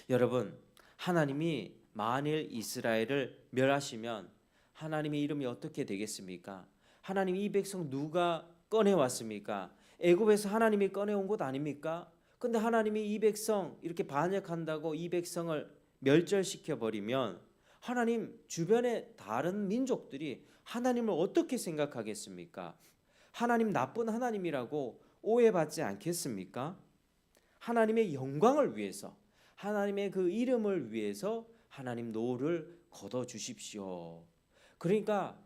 여러분 하나님이 만일 이스라엘을 멸하시면 하나님의 이름이 어떻게 되겠습니까? 하나님 이 백성 누가 꺼내왔습니까? 애굽에서 하나님이 꺼내온 곳 아닙니까? 근데 하나님이 이 백성 이렇게 반역한다고 이 백성을 멸절시켜 버리면 하나님 주변의 다른 민족들이 하나님을 어떻게 생각하겠습니까? 하나님 나쁜 하나님이라고 오해받지 않겠습니까? 하나님의 영광을 위해서, 하나님의 그 이름을 위해서 하나님 노를 거둬 주십시오. 그러니까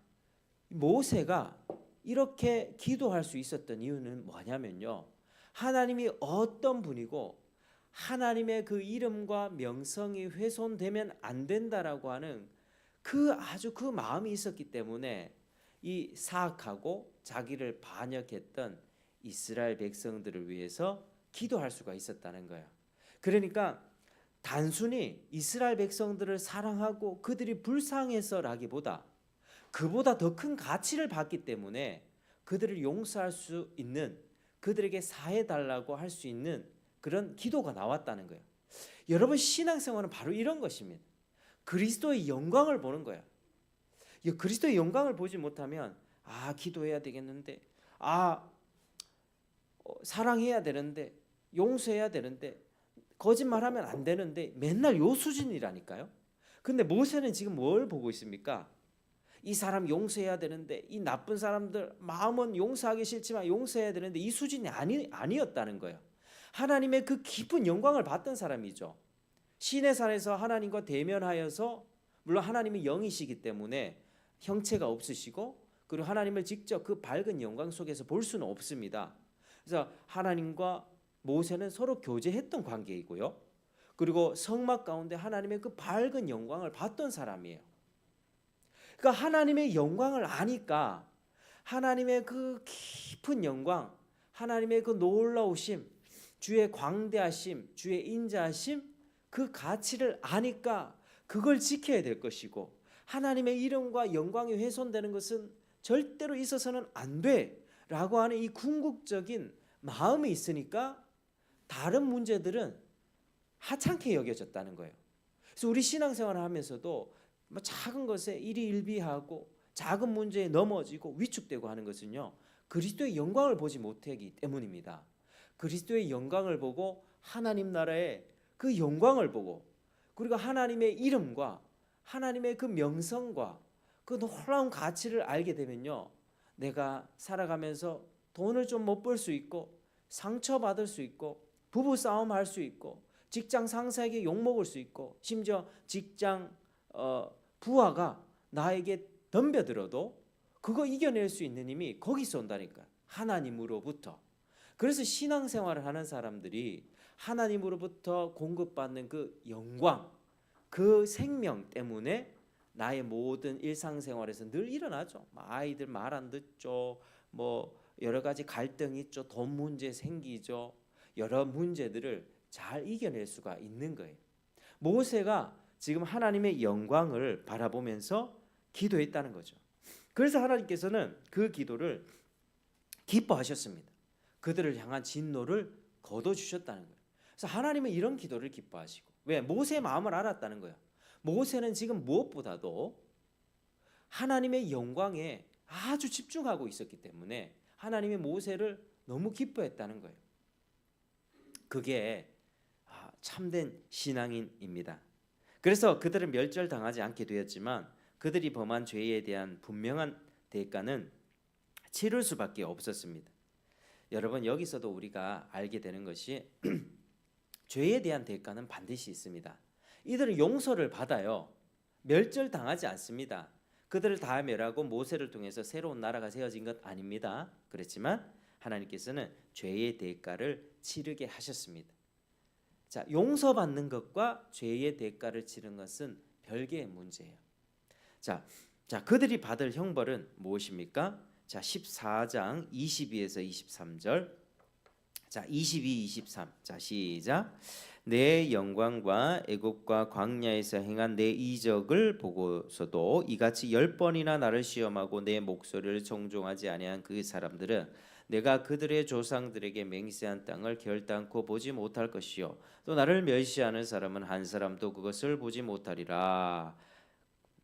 모세가 이렇게 기도할 수 있었던 이유는 뭐냐면요, 하나님이 어떤 분이고 하나님의 그 이름과 명성이 훼손되면 안 된다라고 하는 아주 그 마음이 있었기 때문에 이 사악하고 자기를 반역했던 이스라엘 백성들을 위해서 기도할 수가 있었다는 거예요. 그러니까 단순히 이스라엘 백성들을 사랑하고 그들이 불쌍해서라기보다 그보다 더 큰 가치를 받기 때문에 그들을 용서할 수 있는, 그들에게 사해 달라고 할 수 있는 그런 기도가 나왔다는 거예요. 여러분, 신앙생활은 바로 이런 것입니다. 그리스도의 영광을 보는 거야. 그리스도의 영광을 보지 못하면 기도해야 되겠는데, 사랑해야 되는데, 용서해야 되는데, 거짓말하면 안 되는데, 맨날 요 수준이라니까요. 근데 모세는 지금 뭘 보고 있습니까? 이 사람 용서해야 되는데, 이 나쁜 사람들 마음은 용서하기 싫지만 용서해야 되는데, 이 수준이 아니었다는 거예요. 하나님의 그 깊은 영광을 받던 사람이죠. 신의 산에서 하나님과 대면하여서, 물론 하나님이 영이시기 때문에 형체가 없으시고, 그리고 하나님을 직접 그 밝은 영광 속에서 볼 수는 없습니다. 그래서 하나님과 모세는 서로 교제했던 관계이고요. 그리고 성막 가운데 하나님의 그 밝은 영광을 봤던 사람이에요. 그러니까 하나님의 영광을 아니까 하나님의 그 깊은 영광, 하나님의 그 놀라우심, 주의 광대하심, 주의 인자하심, 그 가치를 아니까 그걸 지켜야 될 것이고, 하나님의 이름과 영광이 훼손되는 것은 절대로 있어서는 안 돼라고 하는 이 궁극적인 마음이 있으니까 다른 문제들은 하찮게 여겨졌다는 거예요. 그래서 우리 신앙생활을 하면서도 작은 것에 일희일비하고 작은 문제에 넘어지고 위축되고 하는 것은요, 그리스도의 영광을 보지 못하기 때문입니다. 그리스도의 영광을 보고 하나님 나라의 그 영광을 보고, 그리고 하나님의 이름과 하나님의 그 명성과 그 놀라운 가치를 알게 되면요, 내가 살아가면서 돈을 좀 못 벌 수 있고, 상처받을 수 있고, 부부싸움 할 수 있고, 직장 상사에게 욕먹을 수 있고, 심지어 직장 부하가 나에게 덤벼들어도 그거 이겨낼 수 있는 힘이 거기서 온다니까, 하나님으로부터. 그래서 신앙생활을 하는 사람들이 하나님으로부터 공급받는 그 영광, 그 생명 때문에 나의 모든 일상생활에서 늘 일어나죠. 아이들 말 안 듣죠. 여러 가지 갈등이 있죠. 돈 문제 생기죠. 여러 문제들을 잘 이겨낼 수가 있는 거예요. 모세가 지금 하나님의 영광을 바라보면서 기도했다는 거죠. 그래서 하나님께서는 그 기도를 기뻐하셨습니다. 그들을 향한 진노를 거둬주셨다는 거예요. 그래서 하나님은 이런 기도를 기뻐하시고, 왜? 모세의 마음을 알았다는 거예요. 모세는 지금 무엇보다도 하나님의 영광에 아주 집중하고 있었기 때문에 하나님의 모세를 너무 기뻐했다는 거예요. 그게 참된 신앙인입니다. 그래서 그들은 멸절당하지 않게 되었지만 그들이 범한 죄에 대한 분명한 대가는 치를 수밖에 없었습니다. 여러분, 여기서도 우리가 알게 되는 것이 죄에 대한 대가는 반드시 있습니다. 이들은 용서를 받아요. 멸절당하지 않습니다. 그들을 다 멸하고 모세를 통해서 새로운 나라가 세워진 것 아닙니다. 그렇지만 하나님께서는 죄의 대가를 치르게 하셨습니다. 자, 용서받는 것과 죄의 대가를 치르는 것은 별개의 문제예요. 자, 그들이 받을 형벌은 무엇입니까? 자, 14장 22에서 23절. 자, 22, 23. 자, 시작. 내 영광과 애굽과 광야에서 행한 내 이적을 보고서도 이같이 10번이나 나를 시험하고 내 목소리를 정종하지 아니한 그 사람들은 내가 그들의 조상들에게 맹세한 땅을 결단코 보지 못할 것이요 또 나를 멸시하는 사람은 한 사람도 그것을 보지 못하리라.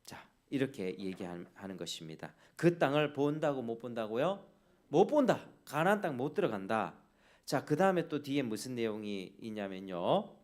자, 이렇게 얘기하는 것입니다. 그 땅을 본다고 못 본다고요? 못 본다. 가나안 땅 못 들어간다. 자, 그 다음에 또 뒤에 무슨 내용이 있냐면요.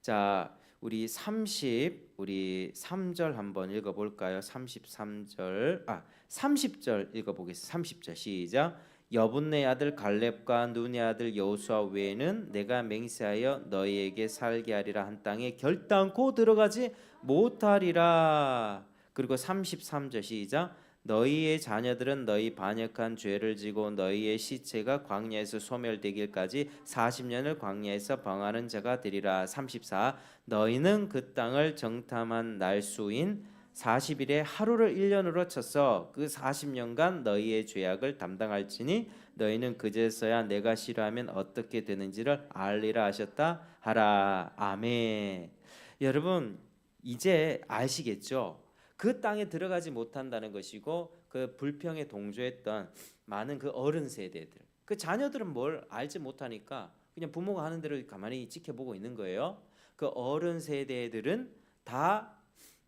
자, 우리 3절 한번 읽어볼까요? 30절 읽어보겠습니다. 30절 시작. 여분네 아들 갈렙과 눈의 아들 여호수아 외에는 내가 맹세하여 너희에게 살게 하리라 한 땅에 결단코 들어가지 못하리라. 그리고 33절 시작. 너희의 자녀들은 너희 반역한 죄를 지고 너희의 시체가 광야에서 소멸되길까지 40년을 광야에서 방하는 자가 되리라. 34. 너희는 그 땅을 정탐한 날수인 40일에 하루를 1년으로 쳐서 그 40년간 너희의 죄악을 담당할지니 너희는 그제서야 내가 싫어하면 어떻게 되는지를 알리라 하셨다 하라. 아멘. 여러분 이제 아시겠죠? 그 땅에 들어가지 못한다는 것이고 그 불평에 동조했던 많은 그 어른 세대들, 그 자녀들은 뭘 알지 못하니까 그냥 부모가 하는 대로 가만히 지켜보고 있는 거예요. 그 어른 세대들은 다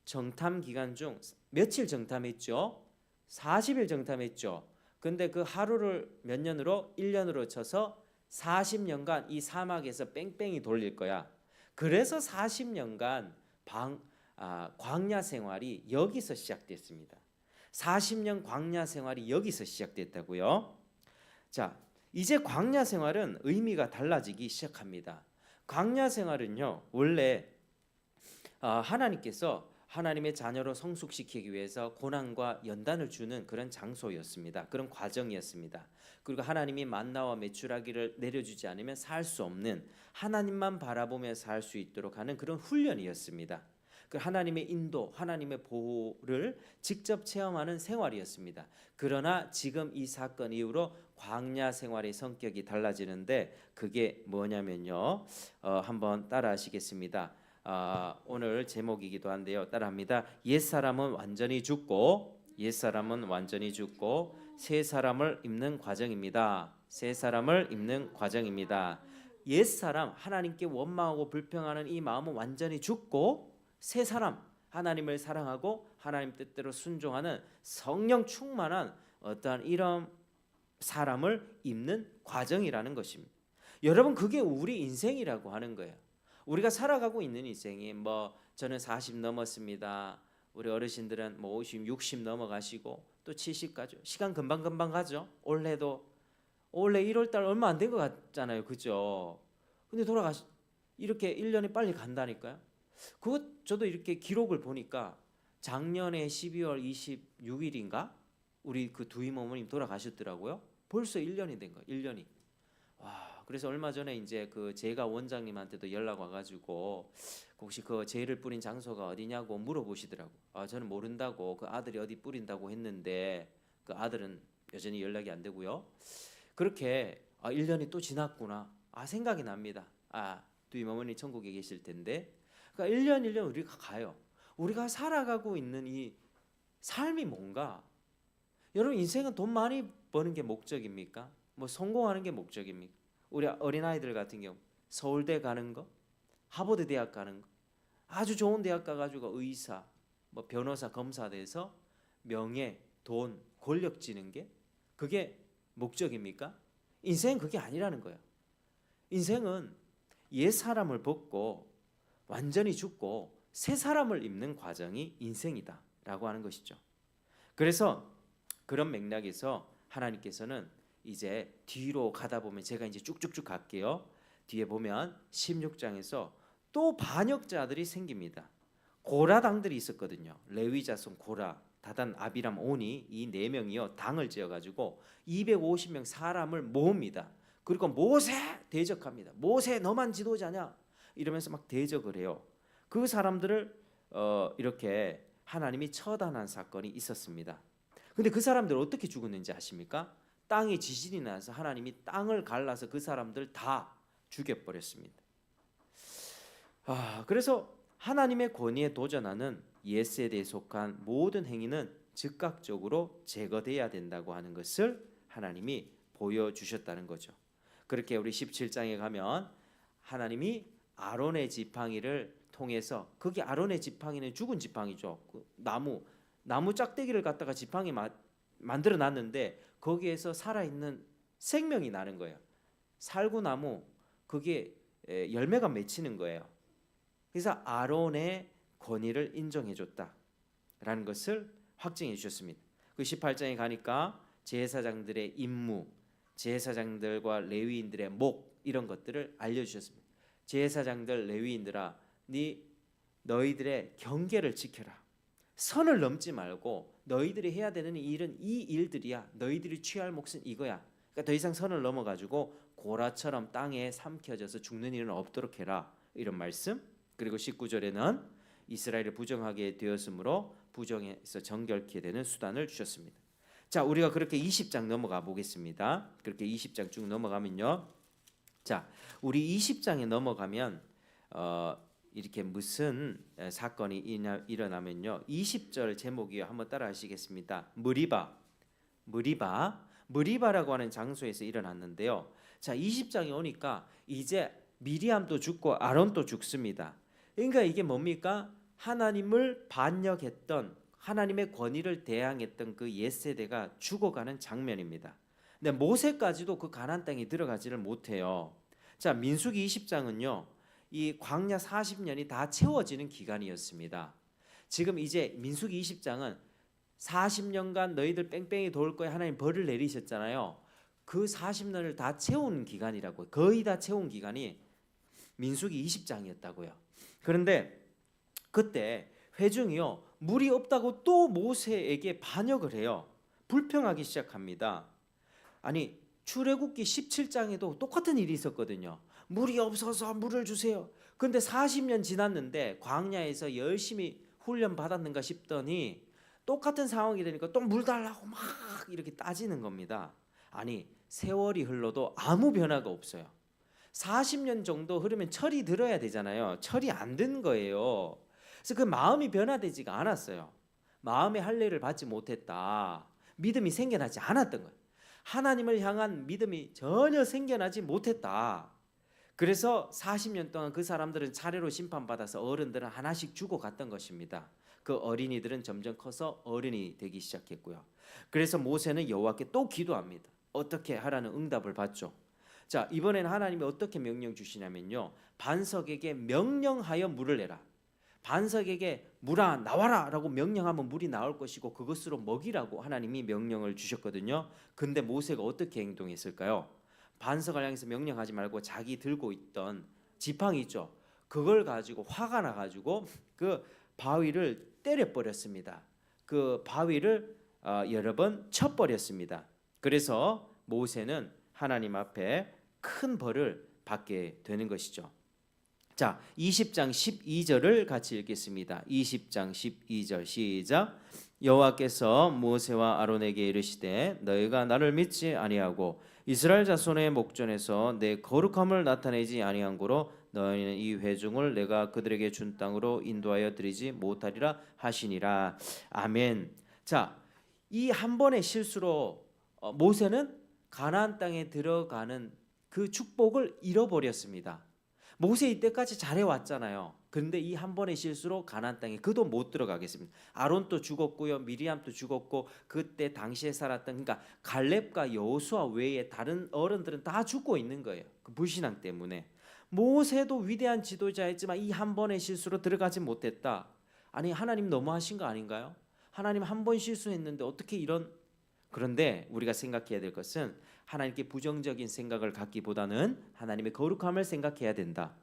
정탐 기간 중 며칠 정탐했죠? 40일 정탐했죠. 근데 그 하루를 몇 년으로? 1년으로 쳐서 40년간 이 사막에서 뺑뺑이 돌릴 거야. 그래서 40년간 광야 생활이 여기서 시작됐습니다. 40년 광야 생활이 여기서 시작됐다고요. 자, 이제 광야 생활은 의미가 달라지기 시작합니다. 광야 생활은요, 원래 하나님께서 하나님의 자녀로 성숙시키기 위해서 고난과 연단을 주는 그런 장소였습니다. 그런 과정이었습니다. 그리고 하나님이 만나와 메추라기를 내려주지 않으면 살 수 없는, 하나님만 바라보며 살 수 있도록 하는 그런 훈련이었습니다. 그 하나님의 인도, 하나님의 보호를 직접 체험하는 생활이었습니다. 그러나 지금 이 사건 이후로 광야 생활의 성격이 달라지는데 그게 뭐냐면요. 한번 따라하시겠습니다. 오늘 제목이기도 한데요. 따라합니다. 옛사람은 완전히 죽고 새 사람을 입는 과정입니다. 새 사람을 입는 과정입니다. 옛사람, 하나님께 원망하고 불평하는 이 마음은 완전히 죽고 새 사람, 하나님을 사랑하고 하나님 뜻대로 순종하는 성령 충만한 어떠한 이런 사람을 입는 과정이라는 것입니다. 여러분 그게 우리 인생이라고 하는 거예요. 우리가 살아가고 있는 인생이 저는 40 넘었습니다. 우리 어르신들은 50, 60 넘어가시고 또 70까지 시간 금방 가죠. 올해 1월 달 얼마 안 된 것 같잖아요. 그죠? 근데 이렇게 1년이 빨리 간다니까요. 저도 이렇게 기록을 보니까 작년에 12월 26일인가 우리 그 두임 어머님 돌아가셨더라고요. 벌써 1년이 된 거예요. 1년이. 와, 그래서 얼마 전에 이제 그 제가 원장님한테도 연락 와가지고 혹시 그 제를 뿌린 장소가 어디냐고 물어보시더라고. 저는 모른다고, 그 아들이 어디 뿌린다고 했는데 그 아들은 여전히 연락이 안 되고요. 그렇게 1년이 또 지났구나. 생각이 납니다. 두임 어머니 천국에 계실 텐데. 그러니까 1년 우리가 가요. 우리가 살아가고 있는 이 삶이 뭔가? 여러분 인생은 돈 많이 버는 게 목적입니까? 성공하는 게 목적입니까? 우리 어린아이들 같은 경우 서울대 가는 거, 하버드 대학 가는 거, 아주 좋은 대학 가가지고 의사, 변호사, 검사 돼서 명예, 돈, 권력 지는 게 그게 목적입니까? 인생은 그게 아니라는 거예요. 인생은 옛 사람을 벗고 완전히 죽고 새 사람을 입는 과정이 인생이다라고 하는 것이죠. 그래서 그런 맥락에서 하나님께서는 이제 뒤로 가다 보면 제가 이제 쭉쭉쭉 갈게요. 뒤에 보면 16장에서 또 반역자들이 생깁니다. 고라당들이 있었거든요. 레위 자손 고라, 다단, 아비람, 오니 이 네 명이요 당을 지어가지고 250명 사람을 모읍니다. 그리고 모세 대적합니다. 모세 너만 지도자냐? 이러면서 막 대적을 해요. 그 사람들을 이렇게 하나님이 처단한 사건이 있었습니다. 근데 그 사람들 어떻게 죽었는지 아십니까? 땅에 지진이 나서 하나님이 땅을 갈라서 그 사람들 다 죽여버렸습니다. 그래서 하나님의 권위에 도전하는 옛세대에 속한 모든 행위는 즉각적으로 제거돼야 된다고 하는 것을 하나님이 보여주셨다는 거죠. 그렇게 우리 17장에 가면 하나님이 아론의 지팡이를 통해서, 거기 아론의 지팡이는 죽은 지팡이죠. 그 나무 짝대기를 갖다가 지팡이 만들어 놨는데 거기에서 살아있는 생명이 나는 거예요. 살구나무, 그게 열매가 맺히는 거예요. 그래서 아론의 권위를 인정해 줬다라는 것을 확증해 주셨습니다. 그 18장에 가니까 제사장들의 임무, 제사장들과 레위인들의 목, 이런 것들을 알려주셨습니다. 제사장들, 레위인들아, 너희들의 경계를 지켜라. 선을 넘지 말고 너희들이 해야 되는 일은 이 일들이야. 너희들이 취할 몫은 이거야. 그러니까 더 이상 선을 넘어가지고 고라처럼 땅에 삼켜져서 죽는 일은 없도록 해라. 이런 말씀. 그리고 19절에는 이스라엘을 부정하게 되었으므로 부정에서 정결케 되는 수단을 주셨습니다. 자, 우리가 그렇게 20장 넘어가 보겠습니다. 그렇게 20장 쭉 넘어가면요. 자, 우리 20장에 넘어가면 이렇게 무슨 사건이 일어나면요. 20절 제목이요. 한번 따라 하시겠습니다. 무리바라고 하는 장소에서 일어났는데요. 자, 20장에 오니까 이제 미리암도 죽고 아론도 죽습니다. 그러니까 이게 뭡니까? 하나님을 반역했던, 하나님의 권위를 대항했던 그 옛세대가 죽어가는 장면입니다. 근데 모세까지도 그 가나안 땅에 들어가지를 못해요. 자, 민수기 20장은요. 이 광야 40년이 다 채워지는 기간이었습니다. 지금 이제 민수기 20장은 40년간 너희들 뺑뺑이 돌 거에 하나님 벌을 내리셨잖아요. 그 40년을 다 채운 기간이라고요. 거의 다 채운 기간이 민수기 20장이었다고요. 그런데 그때 회중이요. 물이 없다고 또 모세에게 반역을 해요. 불평하기 시작합니다. 아니, 출애굽기 17장에도 똑같은 일이 있었거든요. 물이 없어서 물을 주세요. 근데 40년 지났는데 광야에서 열심히 훈련 받았는가 싶더니 똑같은 상황이 되니까 또 물 달라고 막 이렇게 따지는 겁니다. 아니, 세월이 흘러도 아무 변화가 없어요. 40년 정도 흐르면 철이 들어야 되잖아요. 철이 안 든 거예요. 그래서 그 마음이 변화되지가 않았어요. 마음의 할례를 받지 못했다. 믿음이 생겨나지 않았던 거예요. 하나님을 향한 믿음이 전혀 생겨나지 못했다. 그래서 40년 동안 그 사람들은 차례로 심판받아서 어른들은 하나씩 죽어갔던 것입니다. 그 어린이들은 점점 커서 어른이 되기 시작했고요. 그래서 모세는 여호와께 또 기도합니다. 어떻게 하라는 응답을 받죠. 자, 이번에는 하나님이 어떻게 명령 주시냐면요. 반석에게 명령하여 물을 내라. 반석에게 물아 나와라 라고 명령하면 물이 나올 것이고 그것으로 먹이라고 하나님이 명령을 주셨거든요. 근데 모세가 어떻게 행동했을까요? 반석을 향해서 명령하지 말고 자기 들고 있던 지팡이 있죠. 그걸 가지고 화가 나가지고 그 바위를 때려버렸습니다. 그 바위를 여러 번 쳐버렸습니다. 그래서 모세는 하나님 앞에 큰 벌을 받게 되는 것이죠. 자, 20장 12절을 같이 읽겠습니다. 20장 12절 시작. 여호와께서 모세와 아론에게 이르시되 너희가 나를 믿지 아니하고 이스라엘 자손의 목전에서 내 거룩함을 나타내지 아니한 고로 너희는 이 회중을 내가 그들에게 준 땅으로 인도하여 드리지 못하리라 하시니라. 아멘. 자, 이 한 번의 실수로 모세는 가나안 땅에 들어가는 그 축복을 잃어버렸습니다. 모세 이때까지 잘해왔잖아요. 그런데 이 한 번의 실수로 가나안 땅에 그도 못 들어가겠습니다. 아론도 죽었고요, 미리암도 죽었고 그때 당시에 살았던 그러니까 갈렙과 여호수아 외에 다른 어른들은 다 죽고 있는 거예요. 그 불신앙 때문에. 모세도 위대한 지도자였지만 이 한 번의 실수로 들어가지 못했다. 아니, 하나님 너무하신 거 아닌가요? 하나님 한 번 실수했는데 어떻게 이런. 그런데 우리가 생각해야 될 것은 하나님께 부정적인 생각을 갖기보다는 하나님의 거룩함을 생각해야 된다.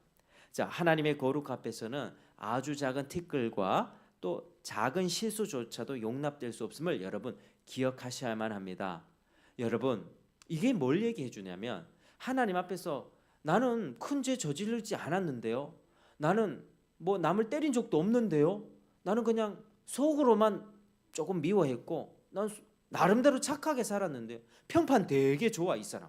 자, 하나님의 거룩 앞에서는 아주 작은 티끌과 또 작은 실수조차도 용납될 수 없음을 여러분 기억하셔야만 합니다. 여러분, 이게 뭘 얘기해 주냐면 하나님 앞에서 나는 큰 죄 저지르지 않았는데요. 나는 뭐 남을 때린 적도 없는데요. 나는 그냥 속으로만 조금 미워했고 난 나름대로 착하게 살았는데요. 평판 되게 좋아 이 사람.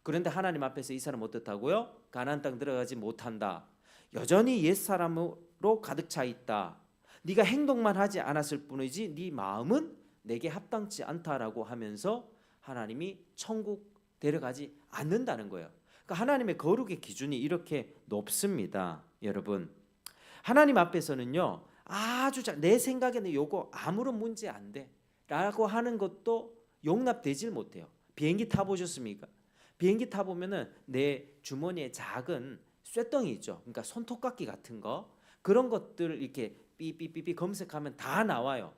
그런데 하나님 앞에서 이 사람 어떻다고요? 가나안 땅 들어가지 못한다. 여전히 옛사람으로 가득 차 있다. 네가 행동만 하지 않았을 뿐이지 네 마음은 내게 합당치 않다라고 하면서 하나님이 천국 데려가지 않는다는 거예요. 그러니까 하나님의 거룩의 기준이 이렇게 높습니다. 여러분, 하나님 앞에서는요 아주 내 생각에는 요거 아무런 문제 안 돼 라고 하는 것도 용납되질 못해요. 비행기 타보셨습니까? 비행기 타보면은 내 주머니에 작은 쇳덩이 있죠. 그러니까 손톱깎이 같은 거 그런 것들을 이렇게 삐삐삐삐 검색하면 다 나와요.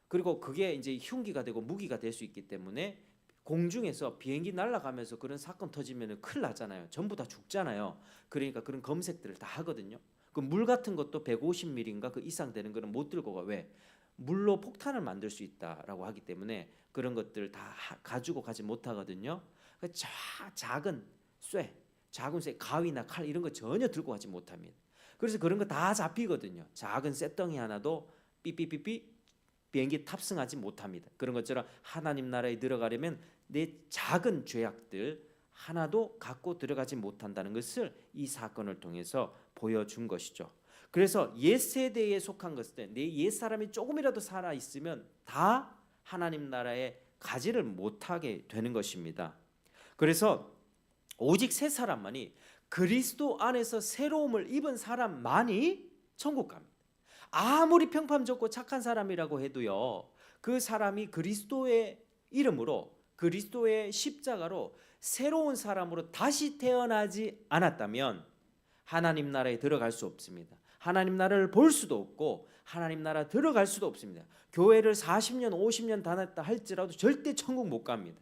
그리고 그게 이제 흉기가 되고 무기가 될 수 있기 때문에 공중에서 비행기 날아가면서 그런 사건 터지면 큰일 나잖아요. 전부 다 죽잖아요. 그러니까 그런 검색들을 다 하거든요. 그 물 같은 것도 150ml인가 그 이상 되는 거는 못 들고 가. 왜? 물로 폭탄을 만들 수 있다라고 하기 때문에 그런 것들 다 가지고 가지 못하거든요. 작은 쇠, 가위나 칼 이런 거 전혀 들고 가지 못합니다. 그래서 그런 거 다 잡히거든요. 작은 쇳덩이 하나도 삐삐삐삐 비행기 탑승하지 못합니다. 그런 것처럼 하나님 나라에 들어가려면 내 작은 죄악들 하나도 갖고 들어가지 못한다는 것을 이 사건을 통해서 보여준 것이죠. 그래서 옛 세대에 속한 것들, 내 옛 사람이 조금이라도 살아 있으면 다 하나님 나라에 가지를 못하게 되는 것입니다. 그래서 오직 새 사람만이, 그리스도 안에서 새로움을 입은 사람만이 천국 갑니다. 아무리 평판좋고 착한 사람이라고 해도요, 그 사람이 그리스도의 이름으로, 그리스도의 십자가로 새로운 사람으로 다시 태어나지 않았다면 하나님 나라에 들어갈 수 없습니다. 하나님 나라를 볼 수도 없고 하나님 나라 들어갈 수도 없습니다. 교회를 40년 50년 다녔다 할지라도 절대 천국 못 갑니다.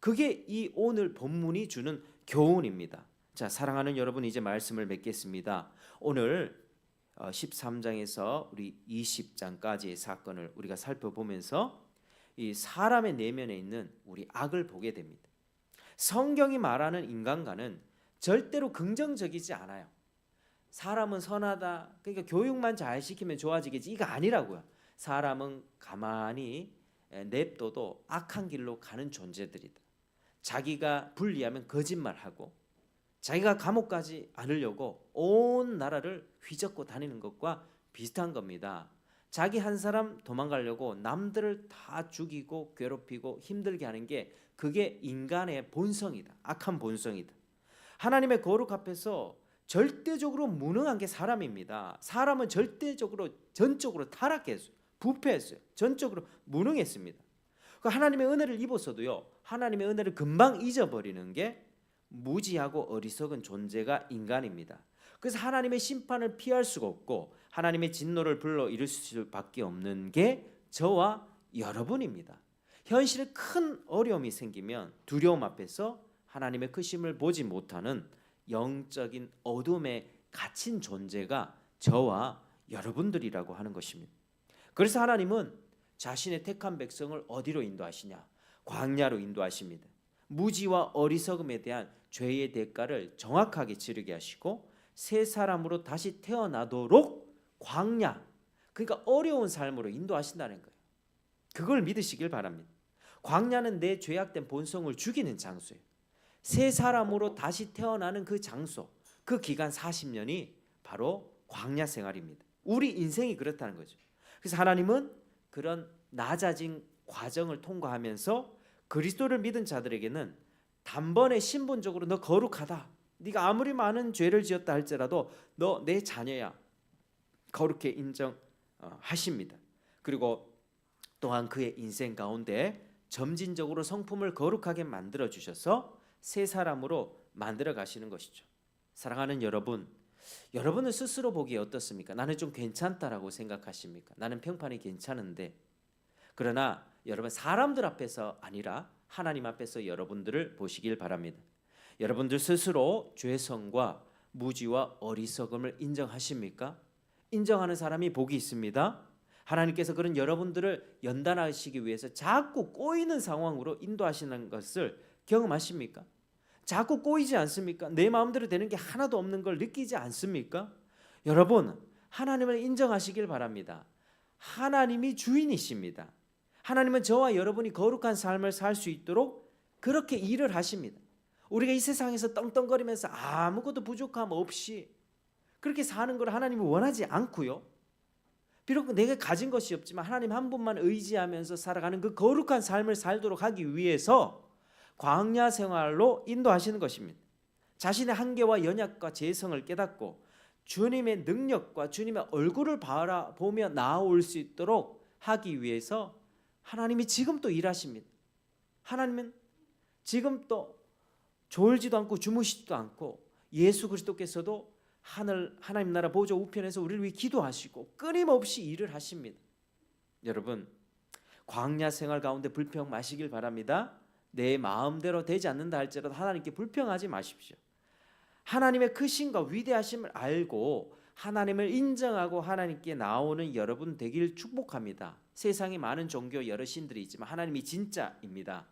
그게 이 오늘 본문이 주는 교훈입니다. 자, 사랑하는 여러분, 이제 말씀을 맺겠습니다. 오늘 13장에서 우리 20장까지의 사건을 우리가 살펴보면서 이 사람의 내면에 있는 우리 악을 보게 됩니다. 성경이 말하는 인간관은 절대로 긍정적이지 않아요. 사람은 선하다, 그러니까 교육만 잘 시키면 좋아지겠지, 이거 아니라고요. 사람은 가만히 냅둬도 악한 길로 가는 존재들이다. 자기가 불리하면 거짓말하고 자기가 감옥 가지 않으려고 온 나라를 휘젓고 다니는 것과 비슷한 겁니다. 자기 한 사람 도망가려고 남들을 다 죽이고 괴롭히고 힘들게 하는 게, 그게 인간의 본성이다. 악한 본성이다. 하나님의 거룩 앞에서 절대적으로 무능한 게 사람입니다. 사람은 절대적으로 전적으로 타락했어요. 부패했어요. 전적으로 무능했습니다. 하나님의 은혜를 입었어도요, 하나님의 은혜를 금방 잊어버리는 게 무지하고 어리석은 존재가 인간입니다. 그래서 하나님의 심판을 피할 수가 없고 하나님의 진노를 불러 일으킬 수밖에 없는 게 저와 여러분입니다. 현실에 큰 어려움이 생기면 두려움 앞에서 하나님의 크심을 보지 못하는 영적인 어둠에 갇힌 존재가 저와 여러분들이라고 하는 것입니다. 그래서 하나님은 자신의 택한 백성을 어디로 인도하시냐? 광야로 인도하십니다. 무지와 어리석음에 대한 죄의 대가를 정확하게 치르게 하시고 새 사람으로 다시 태어나도록 광야, 그러니까 어려운 삶으로 인도하신다는 거예요. 그걸 믿으시길 바랍니다. 광야는 내 죄악된 본성을 죽이는 장소예요. 새 사람으로 다시 태어나는 그 장소, 그 기간 40년이 바로 광야 생활입니다. 우리 인생이 그렇다는 거죠. 그래서 하나님은 그런 낮아진 과정을 통과하면서 그리스도를 믿은 자들에게는 단번에 신분적으로 너 거룩하다, 네가 아무리 많은 죄를 지었다 할지라도 너 내 자녀야, 거룩해 인정하십니다. 그리고 또한 그의 인생 가운데 점진적으로 성품을 거룩하게 만들어 주셔서 새 사람으로 만들어 가시는 것이죠. 사랑하는 여러분, 여러분은 스스로 보기에 어떻습니까? 나는 좀 괜찮다라고 생각하십니까? 나는 평판이 괜찮은데. 그러나 여러분, 사람들 앞에서 아니라 하나님 앞에서 여러분들을 보시길 바랍니다. 여러분들 스스로 죄성과 무지와 어리석음을 인정하십니까? 인정하는 사람이 복이 있습니다. 하나님께서 그런 여러분들을 연단하시기 위해서 자꾸 꼬이는 상황으로 인도하시는 것을 경험하십니까? 자꾸 꼬이지 않습니까? 내 마음대로 되는 게 하나도 없는 걸 느끼지 않습니까? 여러분, 하나님을 인정하시길 바랍니다. 하나님이 주인이십니다. 하나님은 저와 여러분이 거룩한 삶을 살 수 있도록 그렇게 일을 하십니다. 우리가 이 세상에서 떵떵거리면서 아무것도 부족함 없이 그렇게 사는 걸 하나님은 원하지 않고요. 비록 내가 가진 것이 없지만 하나님 한 분만 의지하면서 살아가는 그 거룩한 삶을 살도록 하기 위해서 광야 생활로 인도하시는 것입니다. 자신의 한계와 연약과 재성을 깨닫고 주님의 능력과 주님의 얼굴을 바라보며 나아올 수 있도록 하기 위해서 하나님이 지금 또 일하십니다. 하나님은 지금 또 졸지도 않고 주무시지도 않고 예수 그리스도께서도 하나님 나라 보좌 우편에서 우리를 위해 기도하시고 끊임없이 일을 하십니다. 여러분, 광야 생활 가운데 불평 마시길 바랍니다. 내 마음대로 되지 않는다 할지라도 하나님께 불평하지 마십시오. 하나님의 크심과 위대하심을 알고 하나님을 인정하고 하나님께 나오는 여러분 되길 축복합니다. 세상에 많은 종교 여러 신들이 있지만 하나님이 진짜입니다.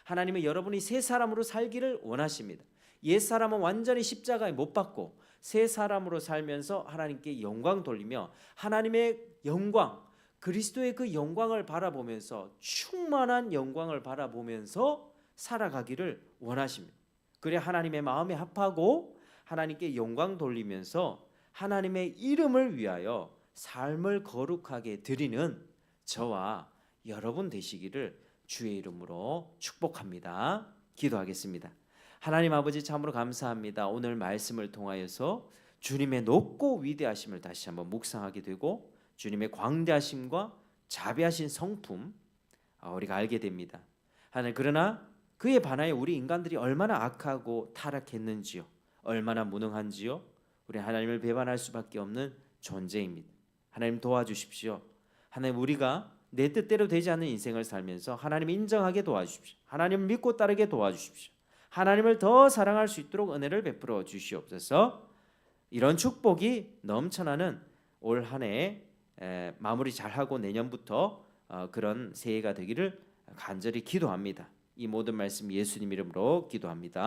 하나님은 여러분이 새 사람으로 살기를 원하십니다. 옛 사람은 완전히 십자가에 못 박고 새 사람으로 살면서 하나님께 영광 돌리며 하나님의 영광, 그리스도의 그 영광을 바라보면서 충만한 영광을 바라보면서 살아가기를 원하십니다. 그래 하나님의 마음에 합하고 하나님께 영광 돌리면서 하나님의 이름을 위하여 삶을 거룩하게 드리는 저와 여러분 되시기를 주의 이름으로 축복합니다. 기도하겠습니다. 하나님 아버지 참으로 감사합니다. 오늘 말씀을 통하여서 주님의 높고 위대하심을 다시 한번 묵상하게 되고 주님의 광대하심과 자비하신 성품 우리가 알게 됩니다. 하나님 그러나 그에 반하여 우리 인간들이 얼마나 악하고 타락했는지요, 얼마나 무능한지요, 우리 하나님을 배반할 수밖에 없는 존재입니다. 하나님 도와주십시오. 하나님 우리가 내 뜻대로 되지 않는 인생을 살면서 하나님 인정하게 도와주십시오. 하나님을 믿고 따르게 도와주십시오. 하나님을 더 사랑할 수 있도록 은혜를 베풀어 주시옵소서. 이런 축복이 넘쳐나는 올 한 해 마무리 잘하고 내년부터 그런 새해가 되기를 간절히 기도합니다. 이 모든 말씀 예수님 이름으로 기도합니다.